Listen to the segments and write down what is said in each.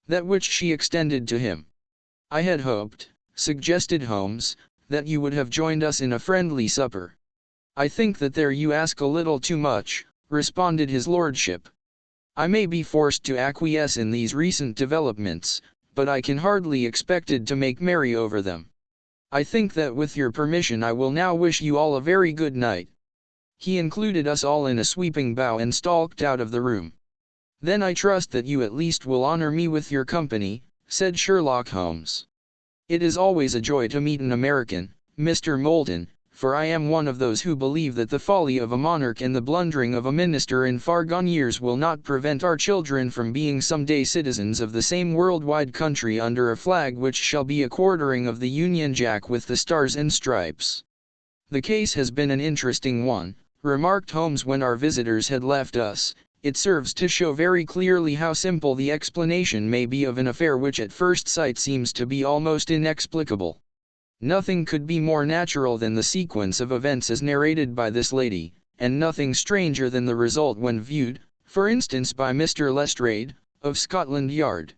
that which she extended to him. "I had hoped," suggested Holmes, "that you would have joined us in a friendly supper." "I think that there you ask a little too much," responded his lordship. "I may be forced to acquiesce in these recent developments, but I can hardly expected to make merry over them. I think that with your permission I will now wish you all a very good night." He included us all in a sweeping bow and stalked out of the room. "Then I trust that you at least will honor me with your company," said Sherlock Holmes. "It is always a joy to meet an American, Mr. Moulton, for I am one of those who believe that the folly of a monarch and the blundering of a minister in far-gone years will not prevent our children from being someday citizens of the same worldwide country under a flag which shall be a quartering of the Union Jack with the stars and stripes." "The case has been an interesting one," remarked Holmes when our visitors had left us. "It serves to show very clearly how simple the explanation may be of an affair which at first sight seems to be almost inexplicable. Nothing could be more natural than the sequence of events as narrated by this lady, and nothing stranger than the result when viewed, for instance by Mr. Lestrade, of Scotland Yard.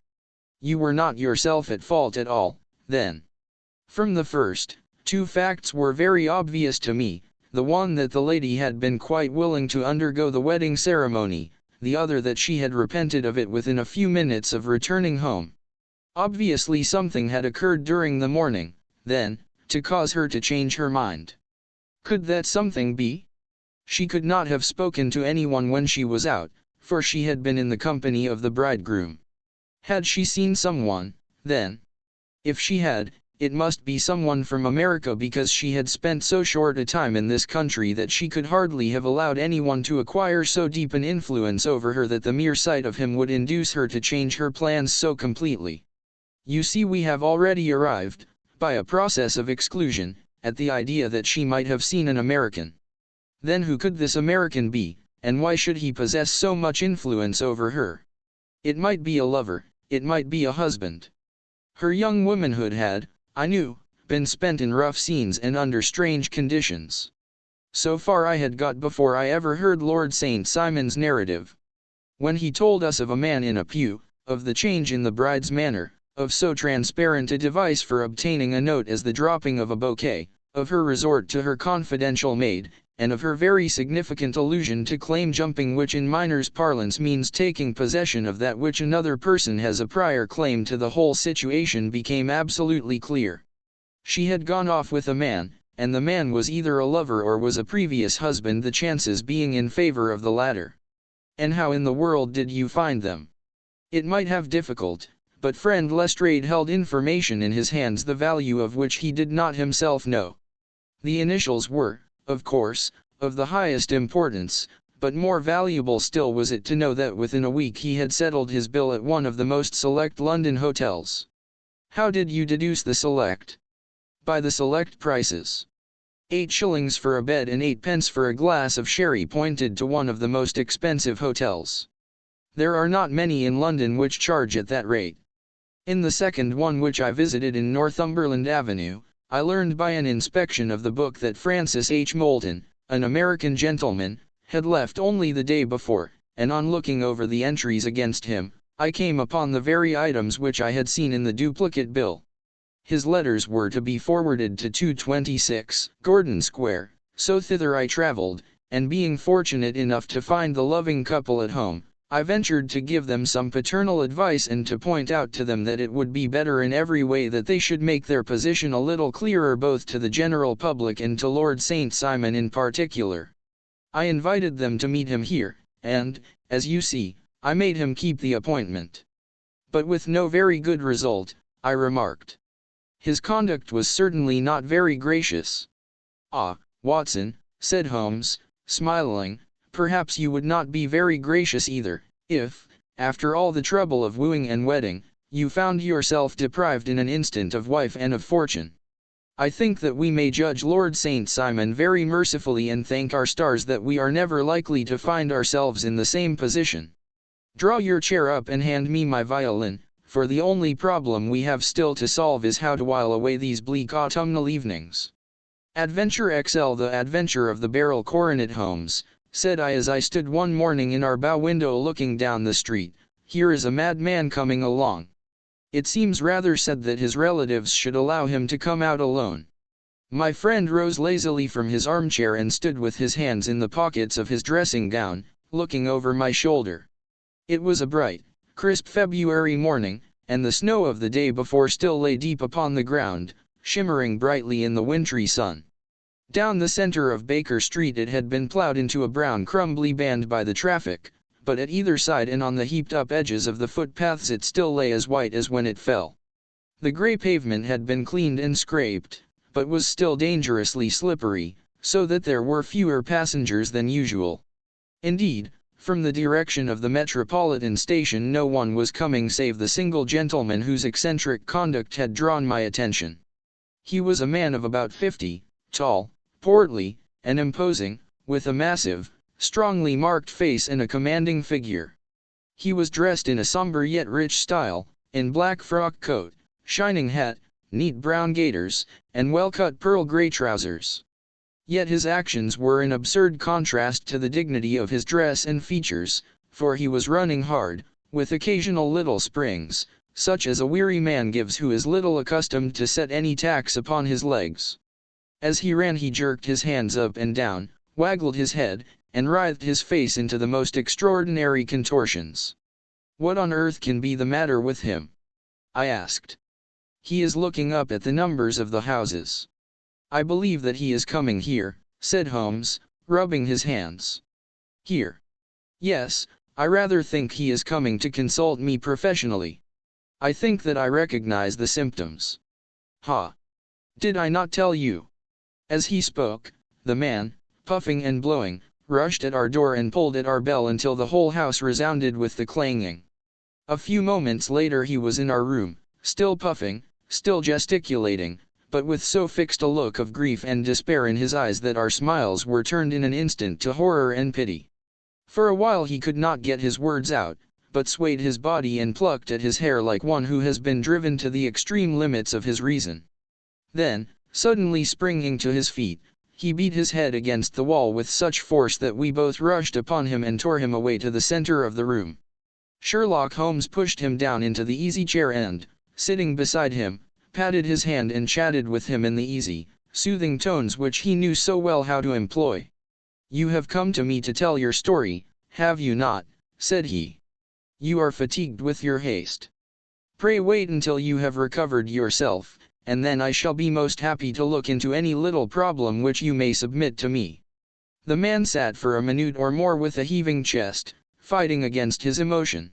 You were not yourself at fault at all, then." "From the first, two facts were very obvious to me, the one that the lady had been quite willing to undergo the wedding ceremony, the other that she had repented of it within a few minutes of returning home. Obviously something had occurred during the morning, then, to cause her to change her mind. Could that something be? She could not have spoken to anyone when she was out, for she had been in the company of the bridegroom. Had she seen someone, then? If she had, it must be someone from America, because she had spent so short a time in this country that she could hardly have allowed anyone to acquire so deep an influence over her that the mere sight of him would induce her to change her plans so completely. You see, we have already arrived, by a process of exclusion, at the idea that she might have seen an American. Then who could this American be, and why should he possess so much influence over her? It might be a lover, it might be a husband. Her young womanhood had, I knew, been spent in rough scenes and under strange conditions. So far I had got before I ever heard Lord St. Simon's narrative. When he told us of a man in a pew, of the change in the bride's manner, of so transparent a device for obtaining a note as the dropping of a bouquet, of her resort to her confidential maid, and of her very significant allusion to claim jumping, which in miners' parlance means taking possession of that which another person has a prior claim to, the whole situation became absolutely clear. She had gone off with a man, and the man was either a lover or was a previous husband, the chances being in favor of the latter. And how in the world did you find them? It might have difficult, but friend Lestrade held information in his hands the value of which he did not himself know. The initials were, of course, of the highest importance, but more valuable still was it to know that within a week he had settled his bill at one of the most select London hotels. How did you deduce the select? By the select prices. 8 shillings for a bed and 8 pence for a glass of sherry pointed to one of the most expensive hotels. There are not many in London which charge at that rate. In the second one, which I visited in Northumberland Avenue, I learned by an inspection of the book that Francis H. Moulton, an American gentleman, had left only the day before, and on looking over the entries against him, I came upon the very items which I had seen in the duplicate bill. His letters were to be forwarded to 226 Gordon Square, so thither I travelled, and being fortunate enough to find the loving couple at home, I ventured to give them some paternal advice and to point out to them that it would be better in every way that they should make their position a little clearer both to the general public and to Lord St. Simon in particular. I invited them to meet him here, and, as you see, I made him keep the appointment. But with no very good result, I remarked. His conduct was certainly not very gracious. "Ah, Watson," said Holmes, smiling, "perhaps you would not be very gracious either, if, after all the trouble of wooing and wedding, you found yourself deprived in an instant of wife and of fortune. I think that we may judge Lord St. Simon very mercifully and thank our stars that we are never likely to find ourselves in the same position. Draw your chair up and hand me my violin, for the only problem we have still to solve is how to while away these bleak autumnal evenings." "Adventure XL, the adventure of the barrel coronet, Holmes," said I as I stood one morning in our bow window looking down the street. "Here is a madman coming along. It seems rather sad that his relatives should allow him to come out alone. My friend rose lazily from his armchair and stood with his hands in the pockets of his dressing gown, looking over my shoulder. It was a bright, crisp February morning, and the snow of the day before still lay deep upon the ground, shimmering brightly in the wintry sun. Down the center of Baker Street it had been plowed into a brown crumbly band by the traffic, but at either side and on the heaped-up edges of the footpaths it still lay as white as when it fell. The gray pavement had been cleaned and scraped, but was still dangerously slippery, so that there were fewer passengers than usual. Indeed, from the direction of the Metropolitan Station no one was coming save the single gentleman whose eccentric conduct had drawn my attention. He was a man of about 50, tall, portly, and imposing, with a massive, strongly marked face and a commanding figure. He was dressed in a somber yet rich style, in black frock coat, shining hat, neat brown gaiters, and well-cut pearl-gray trousers. Yet his actions were in absurd contrast to the dignity of his dress and features, for he was running hard, with occasional little springs, such as a weary man gives who is little accustomed to set any tax upon his legs. As he ran he jerked his hands up and down, waggled his head, and writhed his face into the most extraordinary contortions. "What on earth can be the matter with him?" I asked. "He is looking up at the numbers of the houses." "I believe that he is coming here," said Holmes, rubbing his hands. "Here?" "Yes, I rather think he is coming to consult me professionally. I think that I recognize the symptoms." "Ha! Did I not tell you?" As he spoke, the man, puffing and blowing, rushed at our door and pulled at our bell until the whole house resounded with the clanging. A few moments later he was in our room, still puffing, still gesticulating, but with so fixed a look of grief and despair in his eyes that our smiles were turned in an instant to horror and pity. For a while he could not get his words out, but swayed his body and plucked at his hair like one who has been driven to the extreme limits of his reason. Then, suddenly springing to his feet, he beat his head against the wall with such force that we both rushed upon him and tore him away to the center of the room. Sherlock Holmes pushed him down into the easy chair and, sitting beside him, patted his hand and chatted with him in the easy, soothing tones which he knew so well how to employ. "You have come to me to tell your story, have you not?" said he. "You are fatigued with your haste. Pray wait until you have recovered yourself, and then I shall be most happy to look into any little problem which you may submit to me." The man sat for a minute or more with a heaving chest, fighting against his emotion.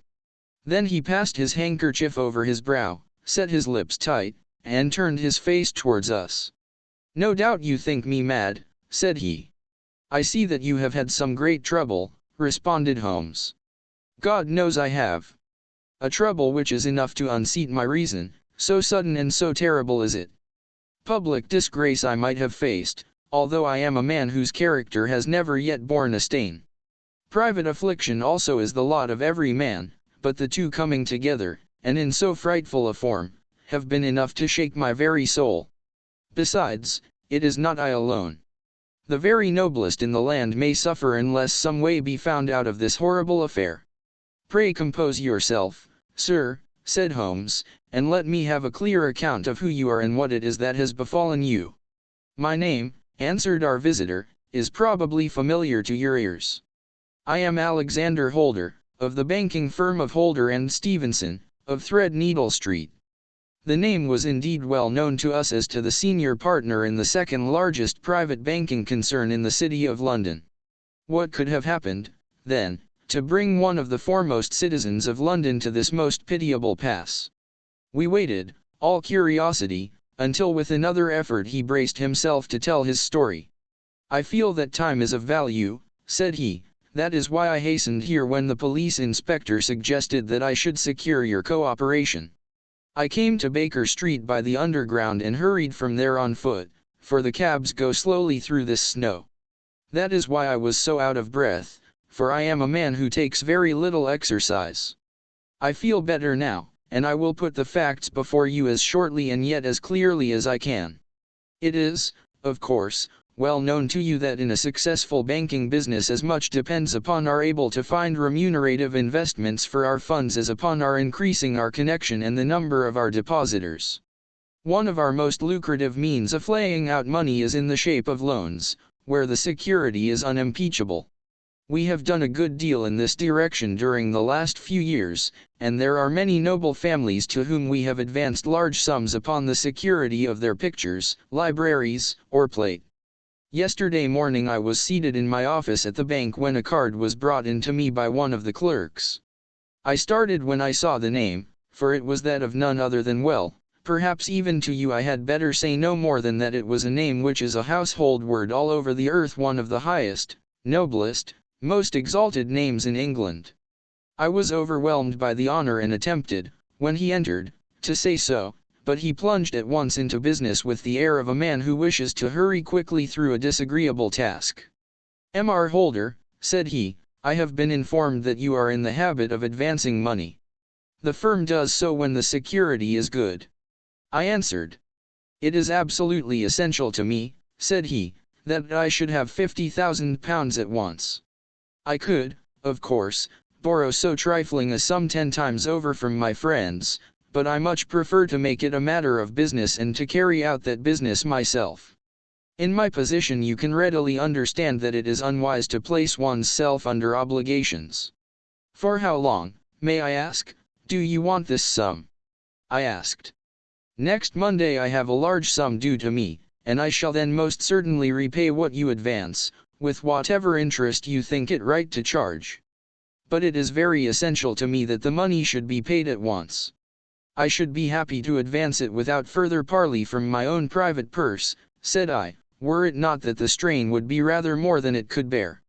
Then he passed his handkerchief over his brow, set his lips tight, and turned his face towards us. "No doubt you think me mad," said he. "I see that you have had some great trouble," responded Holmes. "God knows I have. A trouble which is enough to unseat my reason, so sudden and so terrible is it. Public disgrace I might have faced, although I am a man whose character has never yet borne a stain. Private affliction also is the lot of every man, but the two coming together, and in so frightful a form, have been enough to shake my very soul. Besides, it is not I alone. The very noblest in the land may suffer unless some way be found out of this horrible affair." "Pray compose yourself, sir," said Holmes, "and let me have a clear account of who you are and what it is that has befallen you." "My name," answered our visitor, "is probably familiar to your ears. I am Alexander Holder, of the banking firm of Holder and Stevenson, of Threadneedle Street." The name was indeed well known to us as to the senior partner in the second largest private banking concern in the city of London. What could have happened, then, to bring one of the foremost citizens of London to this most pitiable pass? We waited, all curiosity, until with another effort he braced himself to tell his story. "I feel that time is of value," said he. "That is why I hastened here when the police inspector suggested that I should secure your cooperation. I came to Baker Street by the Underground and hurried from there on foot, for the cabs go slowly through this snow. That is why I was so out of breath, for I am a man who takes very little exercise. I feel better now, and I will put the facts before you as shortly and yet as clearly as I can. It is, of course, well known to you that in a successful banking business as much depends upon our able to find remunerative investments for our funds as upon our increasing our connection and the number of our depositors. One of our most lucrative means of laying out money is in the shape of loans, where the security is unimpeachable. We have done a good deal in this direction during the last few years, and there are many noble families to whom we have advanced large sums upon the security of their pictures, libraries, or plate. Yesterday morning I was seated in my office at the bank when a card was brought in to me by one of the clerks. I started when I saw the name, for it was that of none other than perhaps even to you I had better say no more than that it was a name which is a household word all over the earth, one of the highest, noblest, most exalted names in England. I was overwhelmed by the honor and attempted, when he entered, to say so, but he plunged at once into business with the air of a man who wishes to hurry quickly through a disagreeable task. "Mr. Holder," said he, "I have been informed that you are in the habit of advancing money. The firm does so when the security is good." I answered. "It is absolutely essential to me," said he, "that I should have £50,000 at once. I could, of course, borrow so trifling a sum 10 times over from my friends, but I much prefer to make it a matter of business and to carry out that business myself. In my position you can readily understand that it is unwise to place one's self under obligations. For how long, may I ask, do you want this sum?" I asked. "Next Monday I have a large sum due to me, and I shall then most certainly repay what you advance, with whatever interest you think it right to charge. But it is very essential to me that the money should be paid at once. I should be happy to advance it without further parley from my own private purse," said I, "were it not that the strain would be rather more than it could bear.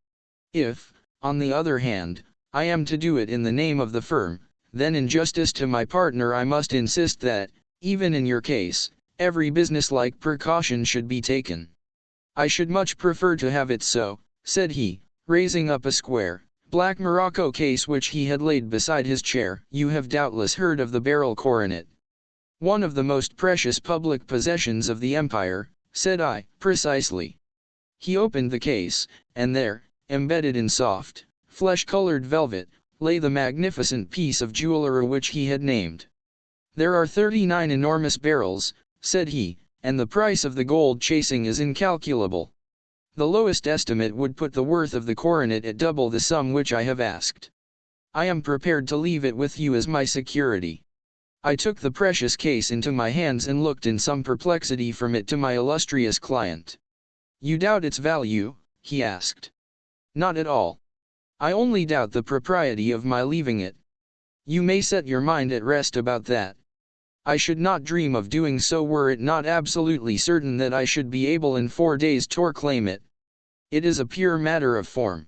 If, on the other hand, I am to do it in the name of the firm, then in justice to my partner I must insist that, even in your case, every businesslike precaution should be taken." "I should much prefer to have it so," said he, raising up a square, black morocco case which he had laid beside his chair. "You have doubtless heard of the beryl coronet. One of the most precious public possessions of the empire," said I. "Precisely." He opened the case, and there, embedded in soft, flesh-colored velvet, lay the magnificent piece of jewelry which he had named. "There are 39 enormous beryls," said he, "and the price of the gold chasing is incalculable. The lowest estimate would put the worth of the coronet at double the sum which I have asked. I am prepared to leave it with you as my security." I took the precious case into my hands and looked in some perplexity from it to my illustrious client. "You doubt its value?" he asked. "Not at all. I only doubt the propriety of my leaving it. You may set your mind at rest about that. I should not dream of doing so were it not absolutely certain that I should be able in 4 days to claim it. It is a pure matter of form.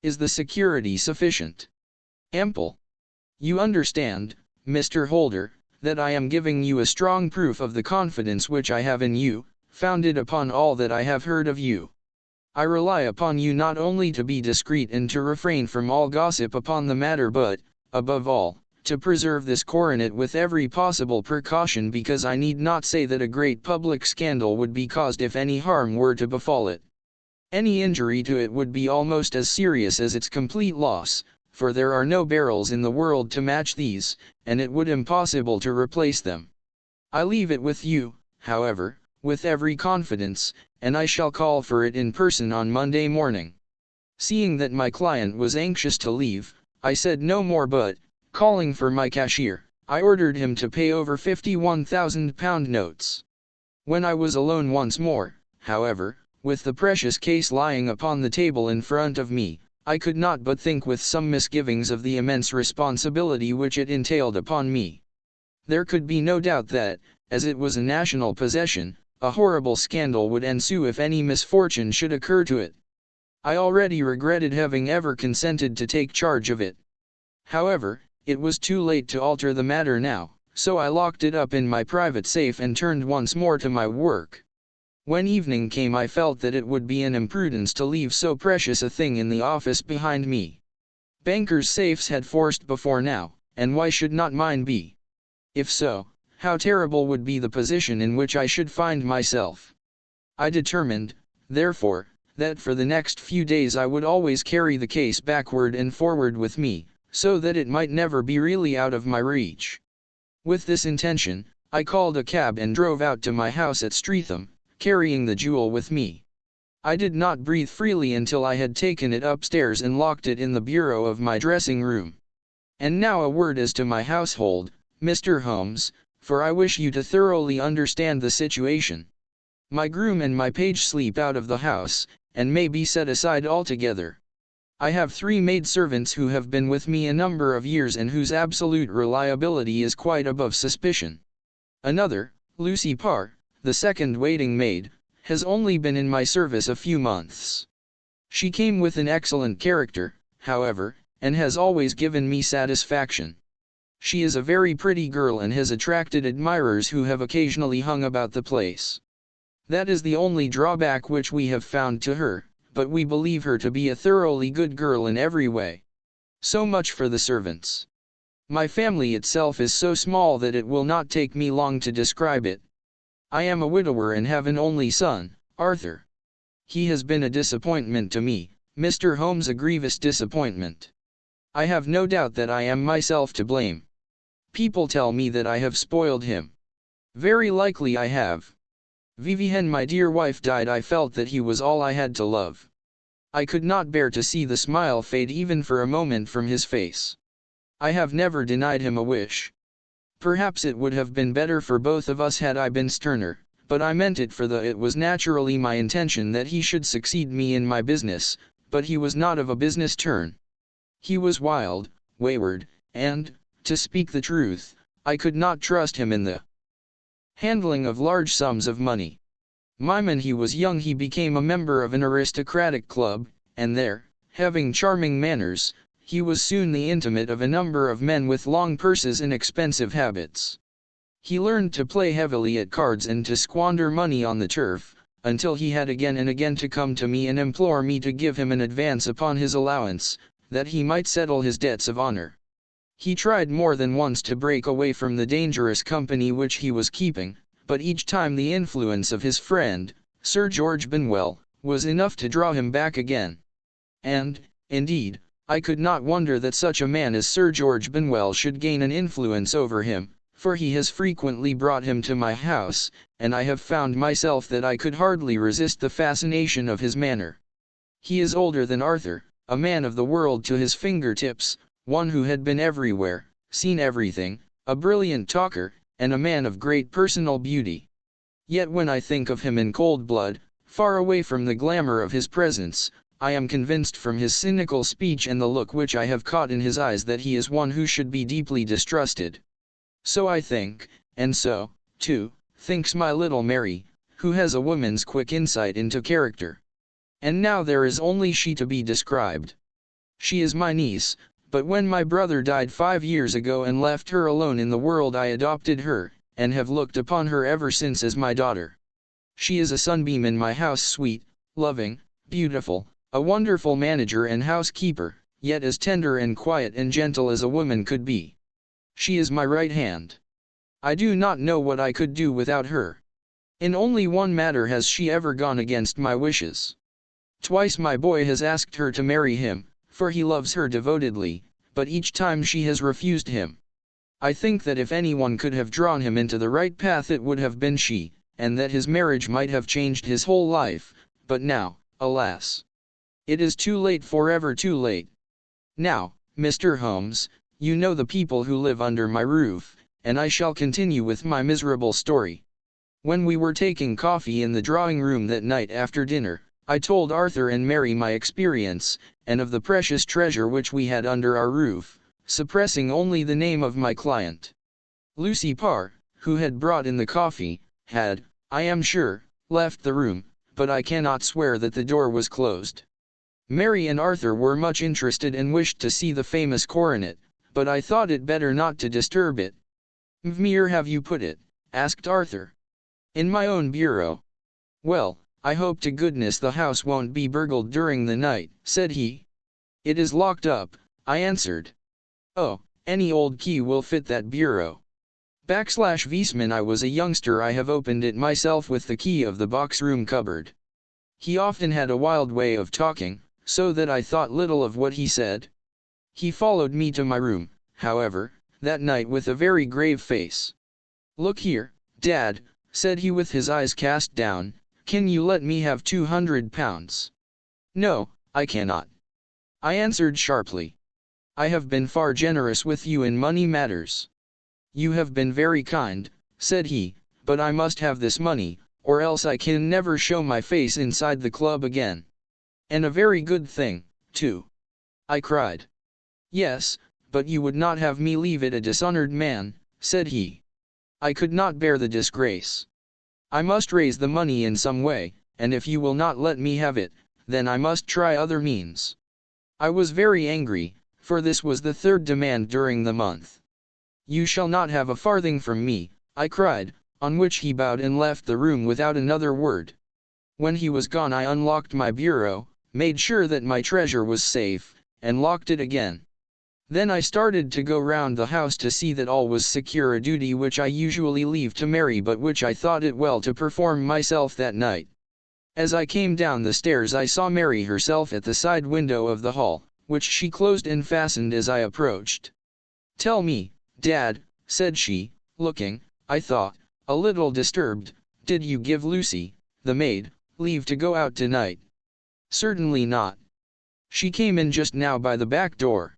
Is the security sufficient?" "Ample. You understand, Mr. Holder, that I am giving you a strong proof of the confidence which I have in you, founded upon all that I have heard of you. I rely upon you not only to be discreet and to refrain from all gossip upon the matter but, above all, to preserve this coronet with every possible precaution, because I need not say that a great public scandal would be caused if any harm were to befall it. Any injury to it would be almost as serious as its complete loss, for there are no beryls in the world to match these, and it would impossible to replace them. I leave it with you, however, with every confidence, and I shall call for it in person on Monday morning." Seeing that my client was anxious to leave, I said no more but, calling for my cashier, I ordered him to pay over £51,000 notes. When I was alone once more, however, with the precious case lying upon the table in front of me, I could not but think with some misgivings of the immense responsibility which it entailed upon me. There could be no doubt that, as it was a national possession, a horrible scandal would ensue if any misfortune should occur to it. I already regretted having ever consented to take charge of it. However, it was too late to alter the matter now, so I locked it up in my private safe and turned once more to my work. When evening came I felt that it would be an imprudence to leave so precious a thing in the office behind me. Bankers' safes had forced before now, and why should not mine be? If so, how terrible would be the position in which I should find myself. I determined, therefore, that for the next few days I would always carry the case backward and forward with me, so that it might never be really out of my reach. With this intention, I called a cab and drove out to my house at Streatham, carrying the jewel with me. I did not breathe freely until I had taken it upstairs and locked it in the bureau of my dressing room. And now a word as to my household, Mr. Holmes, for I wish you to thoroughly understand the situation. My groom and my page sleep out of the house, and may be set aside altogether. I have 3 maidservants who have been with me a number of years and whose absolute reliability is quite above suspicion. Another, Lucy Parr, the second waiting maid, has only been in my service a few months. She came with an excellent character, however, and has always given me satisfaction. She is a very pretty girl and has attracted admirers who have occasionally hung about the place. That is the only drawback which we have found to her, but we believe her to be a thoroughly good girl in every way. So much for the servants. My family itself is so small that it will not take me long to describe it. I am a widower and have an only son, Arthur. He has been a disappointment to me, Mr. Holmes, a grievous disappointment. I have no doubt that I am myself to blame. People tell me that I have spoiled him. Very likely I have. Vivienne, my dear wife, died. I felt that he was all I had to love. I could not bear to see the smile fade even for a moment from his face. I have never denied him a wish. Perhaps it would have been better for both of us had I been sterner, but I meant it it was naturally my intention that he should succeed me in my business, but he was not of a business turn. He was wild, wayward, and, to speak the truth, I could not trust him in the handling of large sums of money. When he was young he became a member of an aristocratic club, and there, having charming manners, he was soon the intimate of a number of men with long purses and expensive habits. He learned to play heavily at cards and to squander money on the turf, until he had again and again to come to me and implore me to give him an advance upon his allowance, that he might settle his debts of honor. He tried more than once to break away from the dangerous company which he was keeping, but each time the influence of his friend, Sir George Benwell, was enough to draw him back again. And, indeed, I could not wonder that such a man as Sir George Benwell should gain an influence over him, for he has frequently brought him to my house, and I have found myself that I could hardly resist the fascination of his manner. He is older than Arthur, a man of the world to his fingertips, one who had been everywhere, seen everything, a brilliant talker, and a man of great personal beauty. Yet when I think of him in cold blood, far away from the glamour of his presence, I am convinced from his cynical speech and the look which I have caught in his eyes that he is one who should be deeply distrusted. So I think, and so, too, thinks my little Mary, who has a woman's quick insight into character. And now there is only she to be described. She is my niece, but when my brother died 5 years ago and left her alone in the world I adopted her, and have looked upon her ever since as my daughter. She is a sunbeam in my house, sweet, loving, beautiful, a wonderful manager and housekeeper, yet as tender and quiet and gentle as a woman could be. She is my right hand. I do not know what I could do without her. In only one matter has she ever gone against my wishes. Twice my boy has asked her to marry him, for he loves her devotedly, but each time she has refused him. I think that if anyone could have drawn him into the right path it would have been she, and that his marriage might have changed his whole life, but now, alas! It is too late, forever too late. Now, Mr. Holmes, you know the people who live under my roof, and I shall continue with my miserable story. When we were taking coffee in the drawing room that night after dinner, I told Arthur and Mary my experience, and of the precious treasure which we had under our roof, suppressing only the name of my client. Lucy Parr, who had brought in the coffee, had, I am sure, left the room, but I cannot swear that the door was closed. Mary and Arthur were much interested and wished to see the famous coronet, but I thought it better not to disturb it. "Where have you put it?" asked Arthur. "In my own bureau." "Well, I hope to goodness the house won't be burgled during the night," said he. "It is locked up," I answered. "Oh, any old key will fit that bureau." /Wiesman I was a youngster. I have opened it myself with the key of the box room cupboard. He often had a wild way of talking, so that I thought little of what he said. He followed me to my room, however, that night with a very grave face. "Look here, Dad," said he with his eyes cast down, "can you let me have £200? "No, I cannot," I answered sharply. "I have been far generous with you in money matters." "You have been very kind," said he, "but I must have this money, or else I can never show my face inside the club again." "And a very good thing, too," I cried. "Yes, but you would not have me leave it a dishonored man," said he. "I could not bear the disgrace. I must raise the money in some way, and if you will not let me have it, then I must try other means." I was very angry, for this was the third demand during the month. "You shall not have a farthing from me," I cried, on which he bowed and left the room without another word. When he was gone I unlocked my bureau, made sure that my treasure was safe, and locked it again. Then I started to go round the house to see that all was secure, a duty which I usually leave to Mary but which I thought it well to perform myself that night. As I came down the stairs I saw Mary herself at the side window of the hall, which she closed and fastened as I approached. "Tell me, Dad," said she, looking, I thought, a little disturbed, "did you give Lucy, the maid, leave to go out tonight?" "Certainly not. She came in just now by the back door.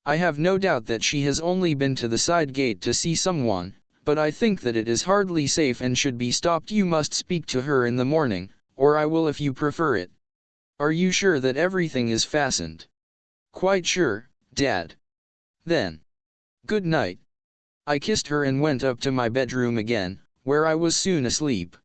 I have no doubt that she has only been to the side gate to see someone, but I think that it is hardly safe and should be stopped. You must speak to her in the morning, or I will if you prefer it." "Are you sure that everything is fastened?" "Quite sure, Dad." "Then, good night." I kissed her and went up to my bedroom again, where I was soon asleep.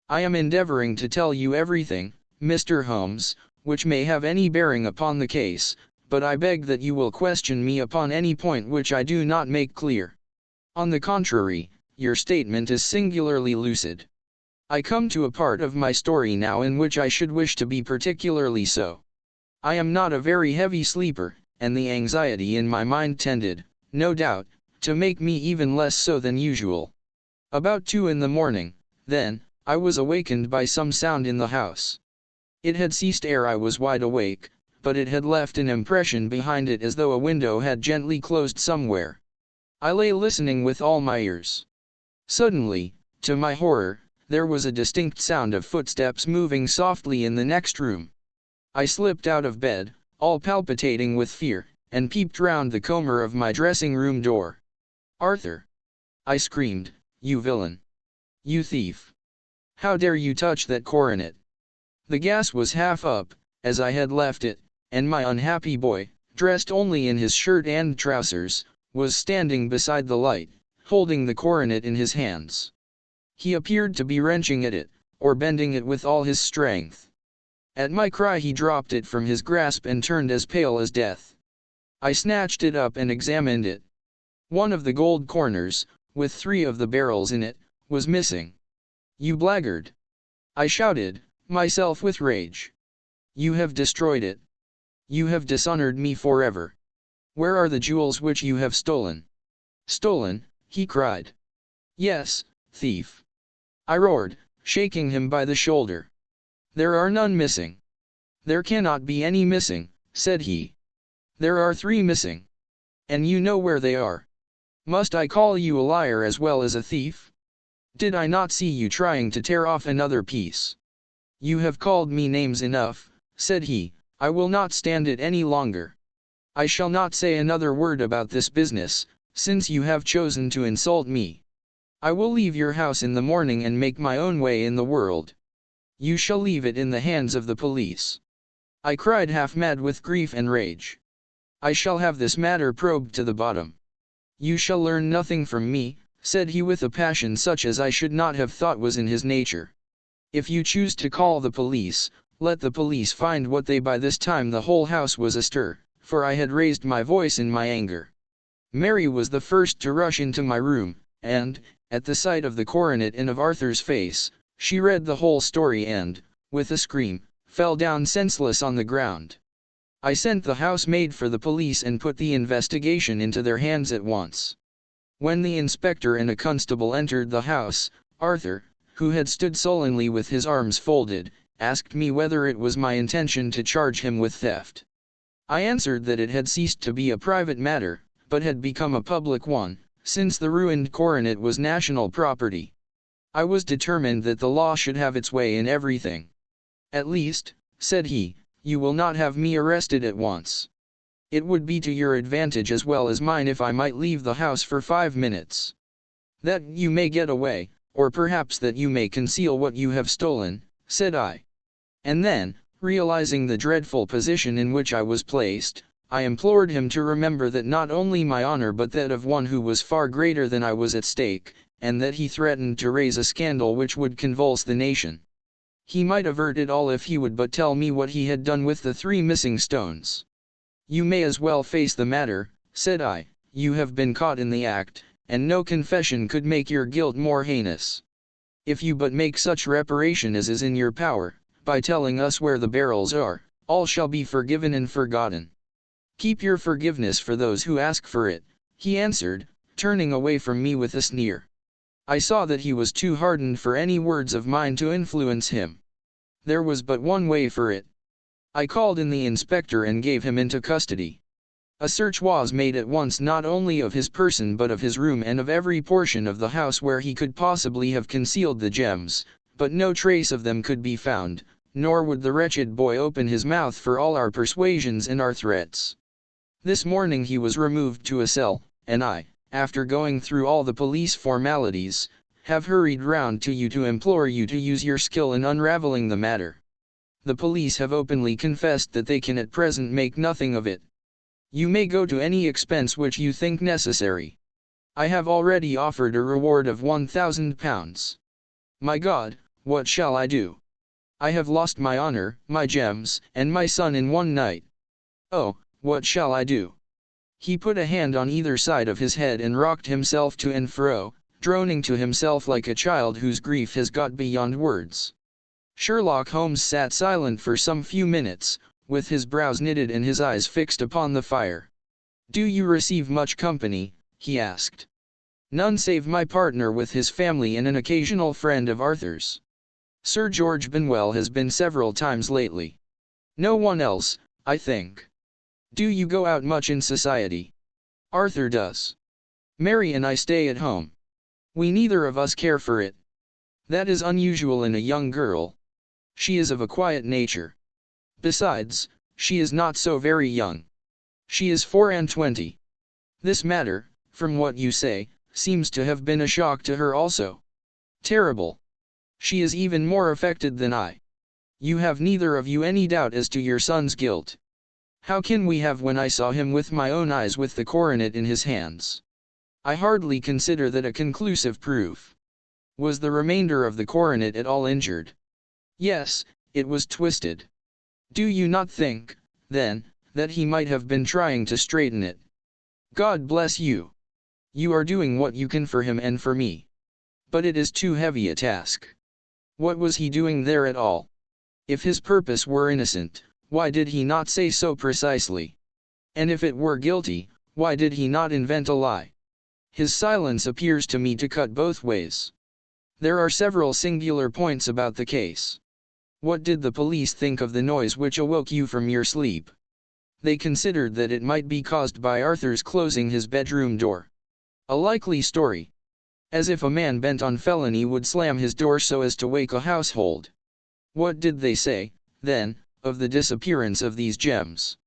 I am endeavoring to tell you everything, Mr. Holmes, which may have any bearing upon the case, but I beg that you will question me upon any point which I do not make clear. On the contrary, your statement is singularly lucid. I come to a part of my story now in which I should wish to be particularly so. I am not a very heavy sleeper, and the anxiety in my mind tended, no doubt, to make me even less so than usual. About 2 in the morning, then, I was awakened by some sound in the house. It had ceased ere I was wide awake, but it had left an impression behind it as though a window had gently closed somewhere. I lay listening with all my ears. Suddenly, to my horror, there was a distinct sound of footsteps moving softly in the next room. I slipped out of bed, all palpitating with fear, and peeped round the comber of my dressing-room door. "Arthur!" I screamed, "you villain! You thief! How dare you touch that coronet?" The gas was half up, as I had left it, and my unhappy boy, dressed only in his shirt and trousers, was standing beside the light, holding the coronet in his hands. He appeared to be wrenching at it, or bending it with all his strength. At my cry he dropped it from his grasp and turned as pale as death. I snatched it up and examined it. One of the gold corners, with 3 of the barrels in it, was missing. "You blackguard!" I shouted, myself with rage. "You have destroyed it. You have dishonored me forever. Where are the jewels which you have stolen?" "Stolen?" he cried. "Yes, thief!" I roared, shaking him by the shoulder. "There are none missing." "There cannot be any missing," said he. "There are 3 missing. And you know where they are. Must I call you a liar as well as a thief? Did I not see you trying to tear off another piece?" "You have called me names enough," said he. "I will not stand it any longer. I shall not say another word about this business, since you have chosen to insult me. I will leave your house in the morning and make my own way in the world. You shall leave it in the hands of the police." I cried, half mad with grief and rage. "I shall have this matter probed to the bottom." "You shall learn nothing from me," said he with a passion such as I should not have thought was in his nature. "If you choose to call the police, let the police find what they." By this time the whole house was astir, for I had raised my voice in my anger. Mary was the first to rush into my room, and, at the sight of the coronet and of Arthur's face, she read the whole story and, with a scream, fell down senseless on the ground. I sent the housemaid for the police and put the investigation into their hands at once. When the inspector and a constable entered the house, Arthur, who had stood sullenly with his arms folded, asked me whether it was my intention to charge him with theft. I answered that it had ceased to be a private matter, but had become a public one, since the ruined coronet was national property. I was determined that the law should have its way in everything. At least, said he, you will not have me arrested at once. It would be to your advantage as well as mine if I might leave the house for 5 minutes. That you may get away, or perhaps that you may conceal what you have stolen, said I. And then, realizing the dreadful position in which I was placed, I implored him to remember that not only my honor but that of one who was far greater than I was at stake, and that he threatened to raise a scandal which would convulse the nation. He might avert it all if he would but tell me what he had done with the 3 missing stones. You may as well face the matter, said I, you have been caught in the act, and no confession could make your guilt more heinous. If you but make such reparation as is in your power, by telling us where the barrels are, all shall be forgiven and forgotten. Keep your forgiveness for those who ask for it, he answered, turning away from me with a sneer. I saw that he was too hardened for any words of mine to influence him. There was but one way for it. I called in the inspector and gave him into custody. A search was made at once not only of his person but of his room and of every portion of the house where he could possibly have concealed the gems, but no trace of them could be found, nor would the wretched boy open his mouth for all our persuasions and our threats. This morning he was removed to a cell, and I, after going through all the police formalities, have hurried round to you to implore you to use your skill in unraveling the matter. The police have openly confessed that they can at present make nothing of it. You may go to any expense which you think necessary. I have already offered a reward of £1,000. My God, what shall I do? I have lost my honor, my gems, and my son in one night. Oh, what shall I do? He put a hand on either side of his head and rocked himself to and fro, droning to himself like a child whose grief has got beyond words. Sherlock Holmes sat silent for some few minutes, with his brows knitted and his eyes fixed upon the fire. "Do you receive much company?" he asked. "None save my partner with his family and an occasional friend of Arthur's. Sir George Benwell has been several times lately. No one else, I think. Do you go out much in society?" "Arthur does. Mary and I stay at home. We neither of us care for it. That is unusual in a young girl. She is of a quiet nature. Besides, she is not so very young. She is 24. This matter, from what you say, seems to have been a shock to her also." "Terrible. She is even more affected than I. You have neither of you any doubt as to your son's guilt?" "How can we have when I saw him with my own eyes with the coronet in his hands? I hardly consider that a conclusive proof." "Was the remainder of the coronet at all injured?" "Yes, it was twisted." "Do you not think, then, that he might have been trying to straighten it?" "God bless you! You are doing what you can for him and for me. But it is too heavy a task. What was he doing there at all? If his purpose were innocent, why did he not say so precisely? And if it were guilty, why did he not invent a lie? His silence appears to me to cut both ways. There are several singular points about the case. What did the police think of the noise which awoke you from your sleep?" "They considered that it might be caused by Arthur's closing his bedroom door." "A likely story. As if a man bent on felony would slam his door so as to wake a household. What did they say, then, of the disappearance of these gems?"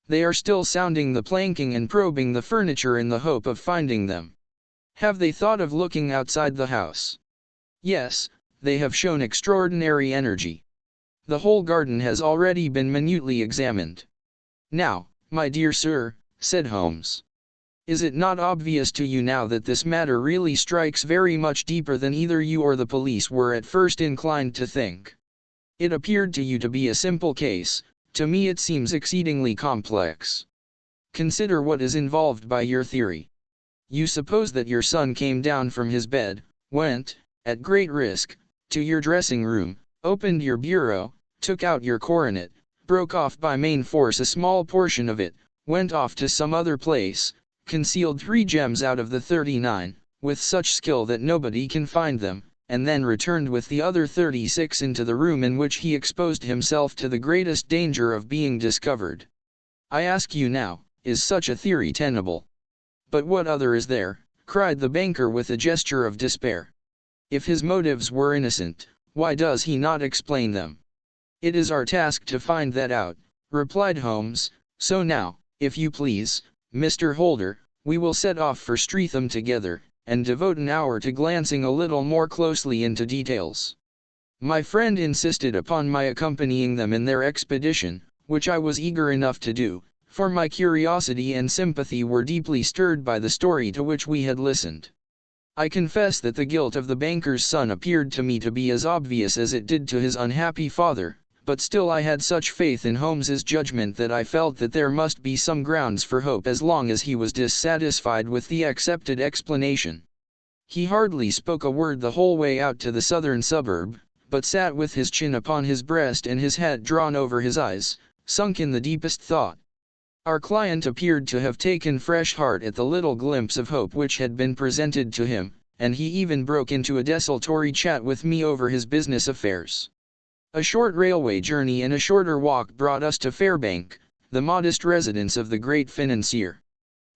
"They are still sounding the planking and probing the furniture in the hope of finding them." "Have they thought of looking outside the house?" "Yes, they have shown extraordinary energy. The whole garden has already been minutely examined." "Now, my dear sir," said Holmes, "is it not obvious to you now that this matter really strikes very much deeper than either you or the police were at first inclined to think? It appeared to you to be a simple case, to me it seems exceedingly complex. Consider what is involved by your theory. You suppose that your son came down from his bed, went, at great risk, to your dressing room, opened your bureau, took out your coronet, broke off by main force a small portion of it, went off to some other place, concealed 3 gems out of the 39, with such skill that nobody can find them, and then returned with the other 36 into the room in which he exposed himself to the greatest danger of being discovered. I ask you now, is such a theory tenable? But what other is there? Cried the banker with a gesture of despair. If his motives were innocent, why does he not explain them? It is our task to find that out, replied Holmes. So now, if you please, Mr. Holder, we will set off for Streatham together, and devote an hour to glancing a little more closely into details. My friend insisted upon my accompanying them in their expedition, which I was eager enough to do, for my curiosity and sympathy were deeply stirred by the story to which we had listened. I confess that the guilt of the banker's son appeared to me to be as obvious as it did to his unhappy father, but still I had such faith in Holmes's judgment that I felt that there must be some grounds for hope as long as he was dissatisfied with the accepted explanation. He hardly spoke a word the whole way out to the southern suburb, but sat with his chin upon his breast and his hat drawn over his eyes, sunk in the deepest thought. Our client appeared to have taken fresh heart at the little glimpse of hope which had been presented to him, and he even broke into a desultory chat with me over his business affairs. A short railway journey and a shorter walk brought us to Fairbank, the modest residence of the great financier.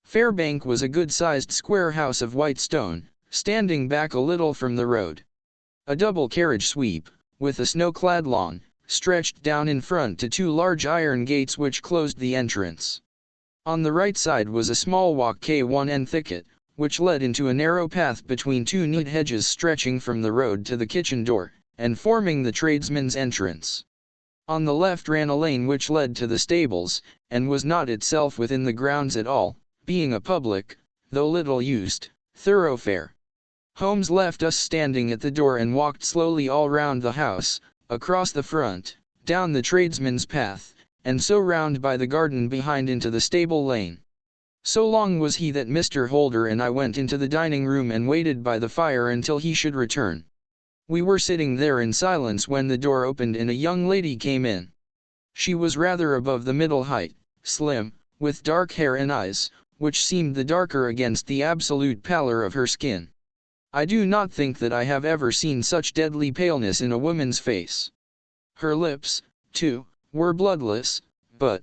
Fairbank was a good-sized square house of white stone, standing back a little from the road. A double carriage sweep, with a snow-clad lawn, stretched down in front to two large iron gates which closed the entrance. On the right side was a small walkway and thicket, which led into a narrow path between two neat hedges stretching from the road to the kitchen door, and forming the tradesman's entrance. On the left ran a lane which led to the stables, and was not itself within the grounds at all, being a public, though little used, thoroughfare. Holmes left us standing at the door and walked slowly all round the house, across the front, down the tradesman's path, and so round by the garden behind into the stable lane. So long was he that Mr. Holder and I went into the dining room and waited by the fire until he should return. We were sitting there in silence when the door opened and a young lady came in. She was rather above the middle height, slim, with dark hair and eyes, which seemed the darker against the absolute pallor of her skin. I do not think that I have ever seen such deadly paleness in a woman's face. Her lips, too, were bloodless, but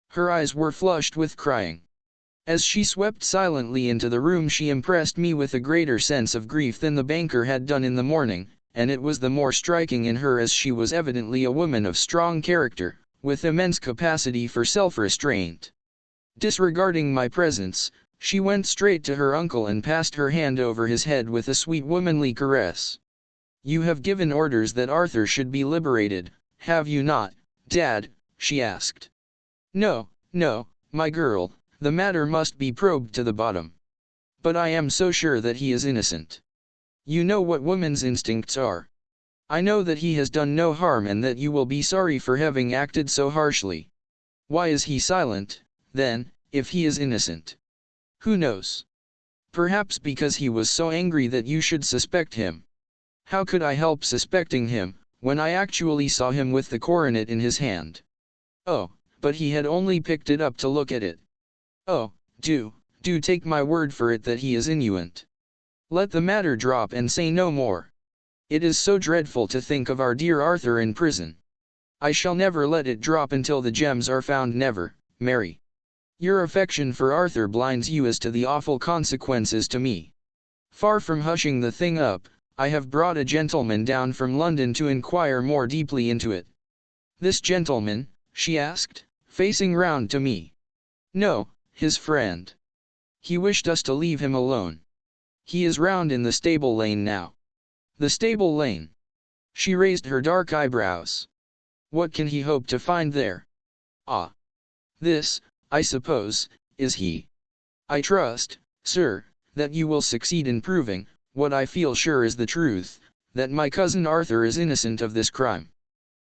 her eyes were flushed with crying. As she swept silently into the room she impressed me with a greater sense of grief than the banker had done in the morning, and it was the more striking in her as she was evidently a woman of strong character, with immense capacity for self-restraint. Disregarding my presence, she went straight to her uncle and passed her hand over his head with a sweet womanly caress. "You have given orders that Arthur should be liberated, have you not, Dad?" she asked. "No, no, my girl. The matter must be probed to the bottom. But I am so sure that he is innocent. You know what women's instincts are. I know that he has done no harm and that you will be sorry for having acted so harshly. Why is he silent, then, if he is innocent? Who knows? Perhaps because he was so angry that you should suspect him. How could I help suspecting him, when I actually saw him with the coronet in his hand? Oh, but he had only picked it up to look at it. Oh, do take my word for it that he is innocent. Let the matter drop and say no more. It is so dreadful to think of our dear Arthur in prison. I shall never let it drop until the gems are found, never, Mary. Your affection for Arthur blinds you as to the awful consequences to me. Far from hushing the thing up, I have brought a gentleman down from London to inquire more deeply into it." "This gentleman?" she asked, facing round to me. "No, his friend. He wished us to leave him alone. He is round in the stable lane now." "The stable lane?" She raised her dark eyebrows. "What can he hope to find there?" "Ah. This, I suppose, is he. I trust, sir, that you will succeed in proving, what I feel sure is the truth, that my cousin Arthur is innocent of this crime.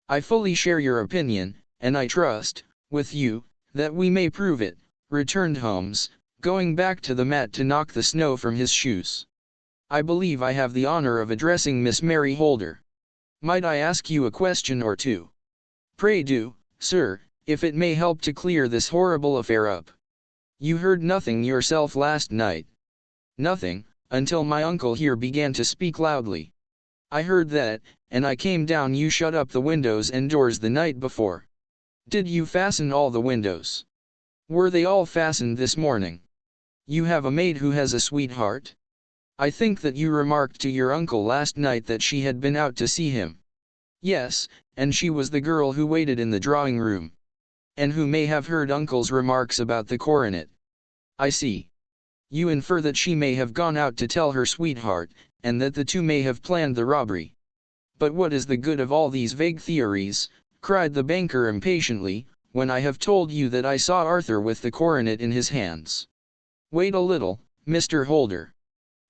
I fully share your opinion, and I trust, with you, that we may prove it," returned Holmes, going back to the mat to knock the snow from his shoes. "I believe I have the honor of addressing Miss Mary Holder. Might I ask you a question or two?" "Pray do, sir, if it may help to clear this horrible affair up. You heard nothing yourself last night?" "Nothing, until my uncle here began to speak loudly. I heard that, and I came down. You shut up the windows and doors the night before. Did you fasten all the windows? Were they all fastened this morning? You have a maid who has a sweetheart? I think that you remarked to your uncle last night that she had been out to see him. Yes, and she was the girl who waited in the drawing room. And who may have heard uncle's remarks about the coronet. I see. You infer that she may have gone out to tell her sweetheart, and that the two may have planned the robbery. But what is the good of all these vague theories, cried the banker impatiently, when I have told you that I saw Arthur with the coronet in his hands? Wait a little, Mr. Holder.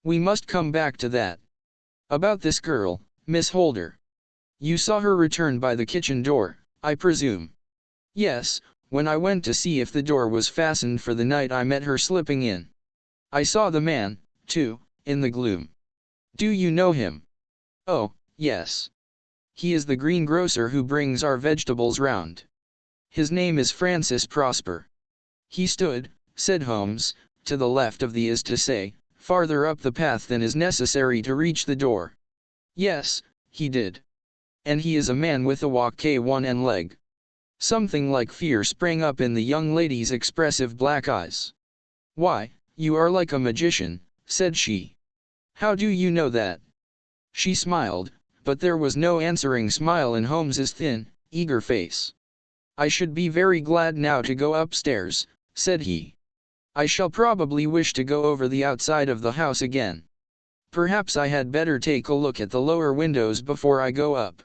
We must come back to that. About this girl, Miss Holder. You saw her return by the kitchen door, I presume. Yes, when I went to see if the door was fastened for the night I met her slipping in. I saw the man, too, in the gloom. Do you know him? Oh, yes. He is the greengrocer who brings our vegetables round. His name is Francis Prosper. He stood, said Holmes, to the left of the is to say, farther up the path than is necessary to reach the door. Yes, he did. And he is a man with a walk one and leg. Something like fear sprang up in the young lady's expressive black eyes. Why, you are like a magician, said she. How do you know that? She smiled, but there was no answering smile in Holmes's thin, eager face. I should be very glad now to go upstairs, said he. I shall probably wish to go over the outside of the house again. Perhaps I had better take a look at the lower windows before I go up.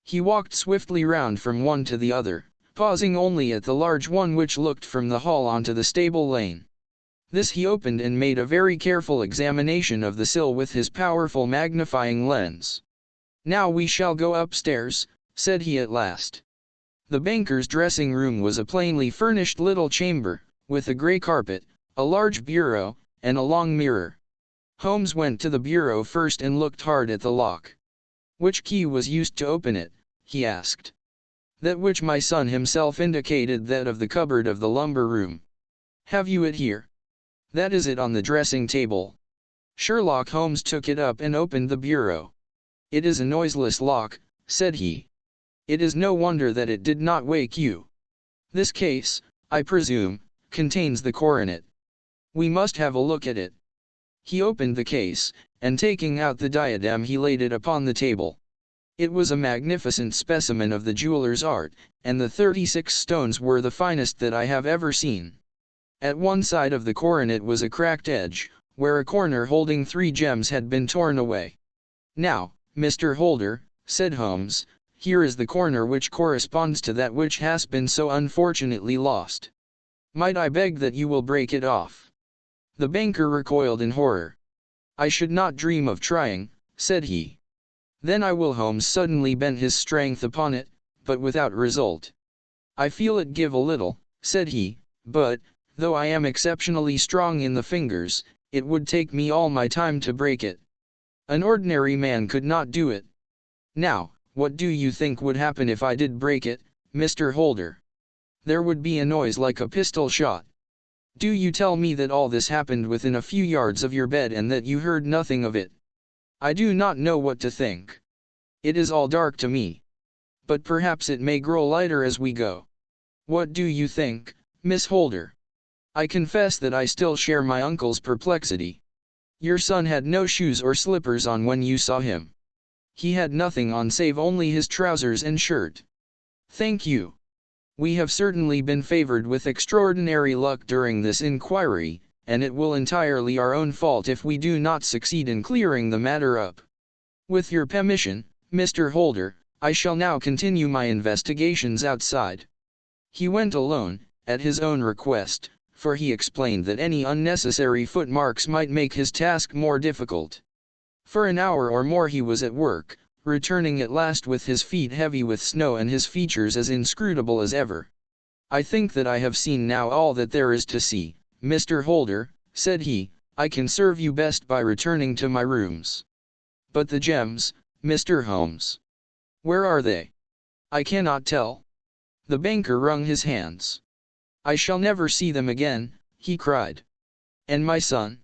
He walked swiftly round from one to the other, pausing only at the large one which looked from the hall onto the stable lane. This he opened and made a very careful examination of the sill with his powerful magnifying lens. Now we shall go upstairs, said he at last. The banker's dressing room was a plainly furnished little chamber, with a grey carpet, a large bureau, and a long mirror. Holmes went to the bureau first and looked hard at the lock. Which key was used to open it? He asked. That which my son himself indicated, that of the cupboard of the lumber room. Have you it here? That is it on the dressing table. Sherlock Holmes took it up and opened the bureau. It is a noiseless lock, said he. It is no wonder that it did not wake you. This case, I presume, contains the coronet. We must have a look at it. He opened the case, and taking out the diadem he laid it upon the table. It was a magnificent specimen of the jeweler's art, and the 36 stones were the finest that I have ever seen. At one side of the coronet was a cracked edge, where a corner holding 3 gems had been torn away. Now, Mr. Holder, said Holmes, here is the corner which corresponds to that which has been so unfortunately lost. Might I beg that you will break it off? The banker recoiled in horror. I should not dream of trying, said he. Then I will. Holmes suddenly bent his strength upon it, but without result. I feel it give a little, said he, but, though I am exceptionally strong in the fingers, it would take me all my time to break it. An ordinary man could not do it. Now, what do you think would happen if I did break it, Mr. Holder? There would be a noise like a pistol shot. Do you tell me that all this happened within a few yards of your bed and that you heard nothing of it? I do not know what to think. It is all dark to me. But perhaps it may grow lighter as we go. What do you think, Miss Holder? I confess that I still share my uncle's perplexity. Your son had no shoes or slippers on when you saw him. He had nothing on save only his trousers and shirt. Thank you. We have certainly been favored with extraordinary luck during this inquiry, and it will entirely our own fault if we do not succeed in clearing the matter up. With your permission, Mr. Holder, I shall now continue my investigations outside. He went alone, at his own request, for he explained that any unnecessary footmarks might make his task more difficult. For an hour or more he was at work, returning at last with his feet heavy with snow and his features as inscrutable as ever. I think that I have seen now all that there is to see, Mr. Holder, said he. I can serve you best by returning to my rooms. But the gems, Mr. Holmes. Where are they? I cannot tell. The banker wrung his hands. I shall never see them again, he cried. And my son?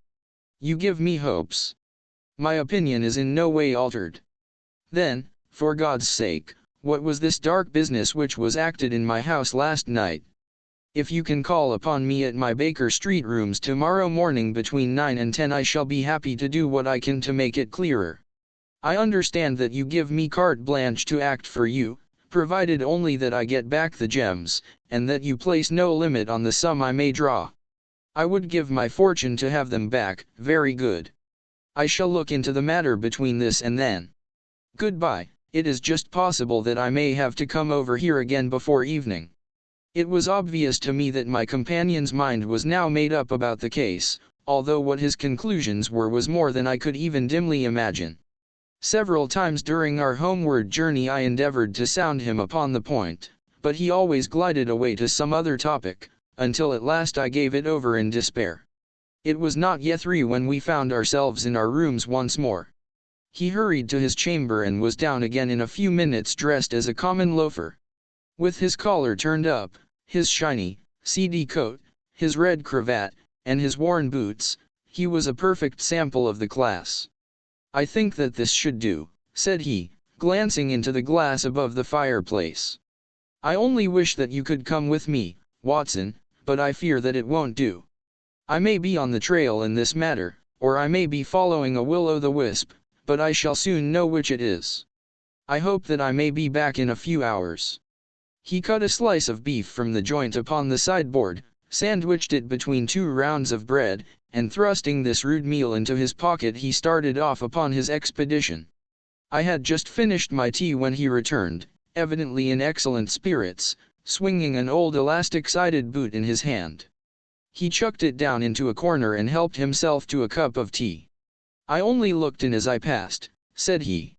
You give me hopes. My opinion is in no way altered. Then, for God's sake, what was this dark business which was acted in my house last night? If you can call upon me at my Baker Street rooms tomorrow morning between 9 and 10, I shall be happy to do what I can to make it clearer. I understand that you give me carte blanche to act for you, provided only that I get back the gems, and that you place no limit on the sum I may draw. I would give my fortune to have them back. Very good. I shall look into the matter between this and then. Goodbye. It is just possible that I may have to come over here again before evening. It was obvious to me that my companion's mind was now made up about the case, although what his conclusions were was more than I could even dimly imagine. Several times during our homeward journey I endeavored to sound him upon the point, but he always glided away to some other topic, until at last I gave it over in despair. It was not yet 3 when we found ourselves in our rooms once more. He hurried to his chamber and was down again in a few minutes, dressed as a common loafer. With his collar turned up, his shiny, seedy coat, his red cravat, and his worn boots, he was a perfect sample of the class. "I think that this should do," said he, glancing into the glass above the fireplace. "I only wish that you could come with me, Watson, but I fear that it won't do. I may be on the trail in this matter, or I may be following a will-o'-the-wisp, but I shall soon know which it is. I hope that I may be back in a few hours." He cut a slice of beef from the joint upon the sideboard, sandwiched it between 2 rounds of bread, and thrusting this rude meal into his pocket he started off upon his expedition. I had just finished my tea when he returned, evidently in excellent spirits, swinging an old elastic-sided boot in his hand. He chucked it down into a corner and helped himself to a cup of tea. "I only looked in as I passed," said he.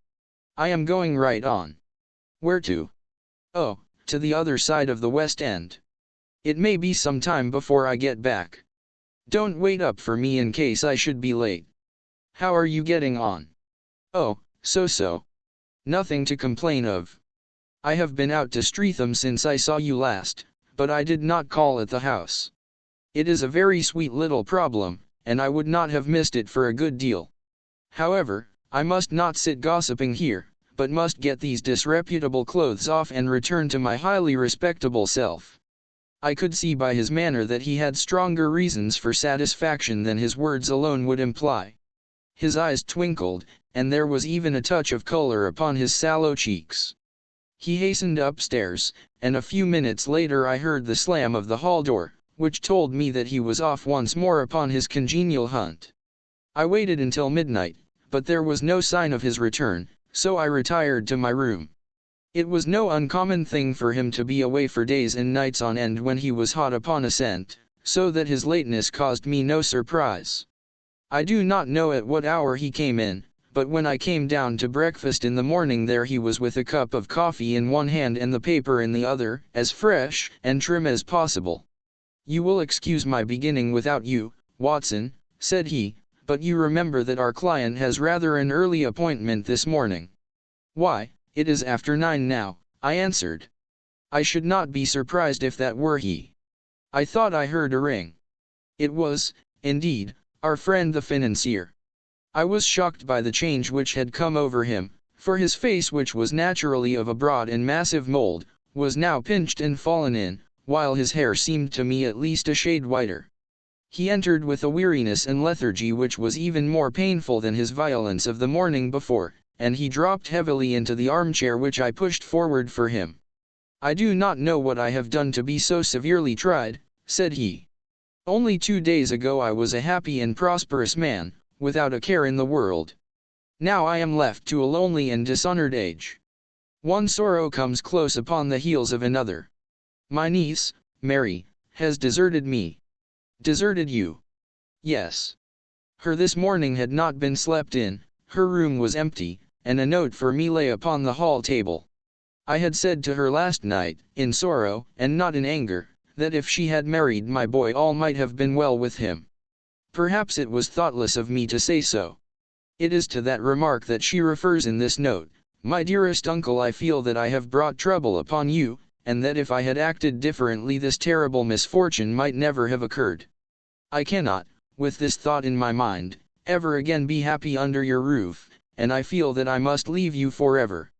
"I am going right on." "Where to?" "Oh, to the other side of the West End. It may be some time before I get back. Don't wait up for me in case I should be late. How are you getting on?" "Oh, so-so. Nothing to complain of. I have been out to Streatham since I saw you last, but I did not call at the house. It is a very sweet little problem, and I would not have missed it for a good deal. However, I must not sit gossiping here, but must get these disreputable clothes off and return to my highly respectable self." I could see by his manner that he had stronger reasons for satisfaction than his words alone would imply. His eyes twinkled, and there was even a touch of color upon his sallow cheeks. He hastened upstairs, and a few minutes later I heard the slam of the hall door, which told me that he was off once more upon his congenial hunt. I waited until midnight, but there was no sign of his return, so I retired to my room. It was no uncommon thing for him to be away for days and nights on end when he was hot upon a scent, so that his lateness caused me no surprise. I do not know at what hour he came in, but when I came down to breakfast in the morning there he was with a cup of coffee in one hand and the paper in the other, as fresh and trim as possible. "You will excuse my beginning without you, Watson," said he, "but you remember that our client has rather an early appointment this morning." "Why, it is after 9 now," I answered. "I should not be surprised if that were he. I thought I heard a ring." It was, indeed, our friend the financier. I was shocked by the change which had come over him, for his face, which was naturally of a broad and massive mold, was now pinched and fallen in, while his hair seemed to me at least a shade whiter. He entered with a weariness and lethargy which was even more painful than his violence of the morning before, and he dropped heavily into the armchair which I pushed forward for him. "I do not know what I have done to be so severely tried," said he. "Only 2 days ago I was a happy and prosperous man, without a care in the world. Now I am left to a lonely and dishonored age. One sorrow comes close upon the heels of another. My niece, Mary, has deserted me." "Deserted you?" "Yes. Her this morning had not been slept in, her room was empty, and a note for me lay upon the hall table. I had said to her last night, in sorrow, and not in anger, that if she had married my boy all might have been well with him. Perhaps it was thoughtless of me to say so. It is to that remark that she refers in this note. My dearest uncle, I feel that I have brought trouble upon you, and that if I had acted differently this terrible misfortune might never have occurred. I cannot, with this thought in my mind, ever again be happy under your roof, and I feel that I must leave you forever.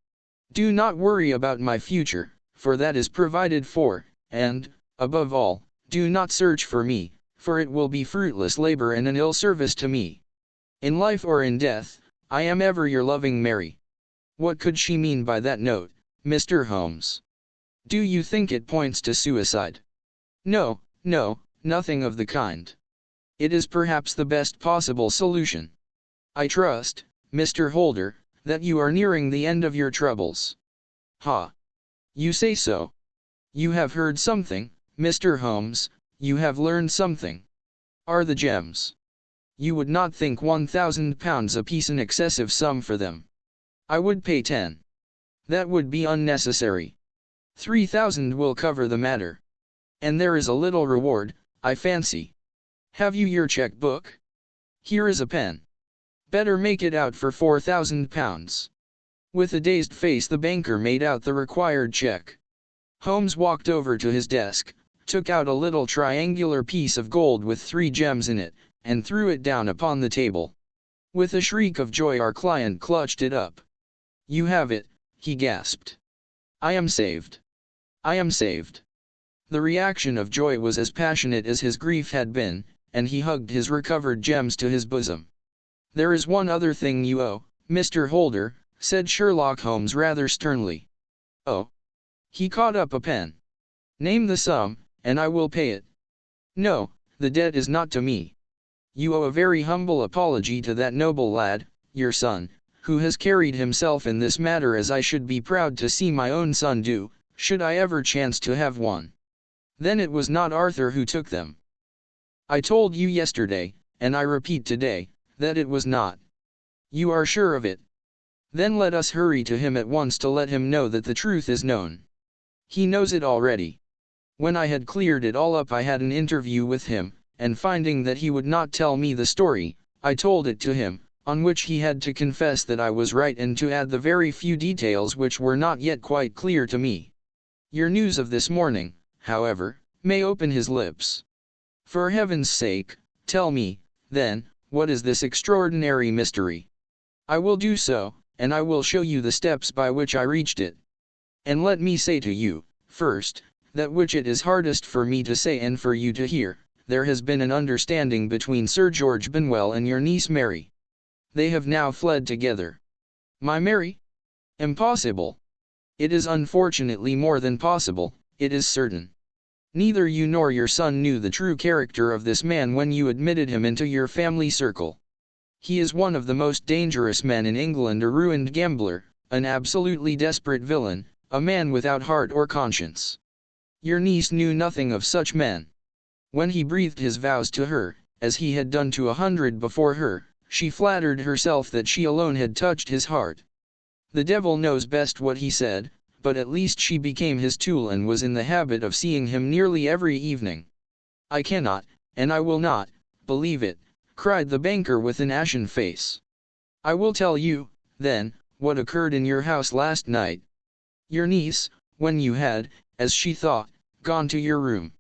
Do not worry about my future, for that is provided for, and, above all, do not search for me, for it will be fruitless labor and an ill service to me. In life or in death, I am ever your loving Mary. What could she mean by that note, Mr. Holmes? Do you think it points to suicide? No, no, nothing of the kind. It is perhaps the best possible solution. I trust, Mr. Holder, that you are nearing the end of your troubles. Ha! You say so. You have heard something, Mr. Holmes, you have learned something. Are the gems? You would not think £1,000 apiece an excessive sum for them. I would pay 10. That would be unnecessary. 3,000 will cover the matter. And there is a little reward, I fancy. Have you your cheque-book? Here is a pen. Better make it out for £4,000. With a dazed face the banker made out the required cheque. Holmes walked over to his desk, took out a little triangular piece of gold with 3 gems in it, and threw it down upon the table. With a shriek of joy our client clutched it up. You have it, he gasped. I am saved. I am saved. The reaction of joy was as passionate as his grief had been, and he hugged his recovered gems to his bosom. There is one other thing you owe, Mr. Holder, said Sherlock Holmes rather sternly. Oh. He caught up a pen. Name the sum, and I will pay it. No, the debt is not to me. You owe a very humble apology to that noble lad, your son, who has carried himself in this matter as I should be proud to see my own son do, should I ever chance to have one. Then it was not Arthur who took them. I told you yesterday, and I repeat today, that it was not. You are sure of it? Then let us hurry to him at once to let him know that the truth is known. He knows it already. When I had cleared it all up I had an interview with him, and finding that he would not tell me the story, I told it to him, on which he had to confess that I was right and to add the very few details which were not yet quite clear to me. Your news of this morning, however, may open his lips. For heaven's sake, tell me, then, what is this extraordinary mystery? I will do so, and I will show you the steps by which I reached it. And let me say to you, first, that which it is hardest for me to say and for you to hear, there has been an understanding between Sir George Benwell and your niece Mary. They have now fled together. My Mary? Impossible. It is unfortunately more than possible, it is certain. Neither you nor your son knew the true character of this man when you admitted him into your family circle. He is one of the most dangerous men in England, a ruined gambler, an absolutely desperate villain, a man without heart or conscience. Your niece knew nothing of such men. When he breathed his vows to her, as he had done to 100 before her, she flattered herself that she alone had touched his heart. The devil knows best what he said, but at least she became his tool and was in the habit of seeing him nearly every evening. I cannot, and I will not, believe it, cried the banker with an ashen face. I will tell you, then, what occurred in your house last night. Your niece, when you had, as she thought, gone to your room,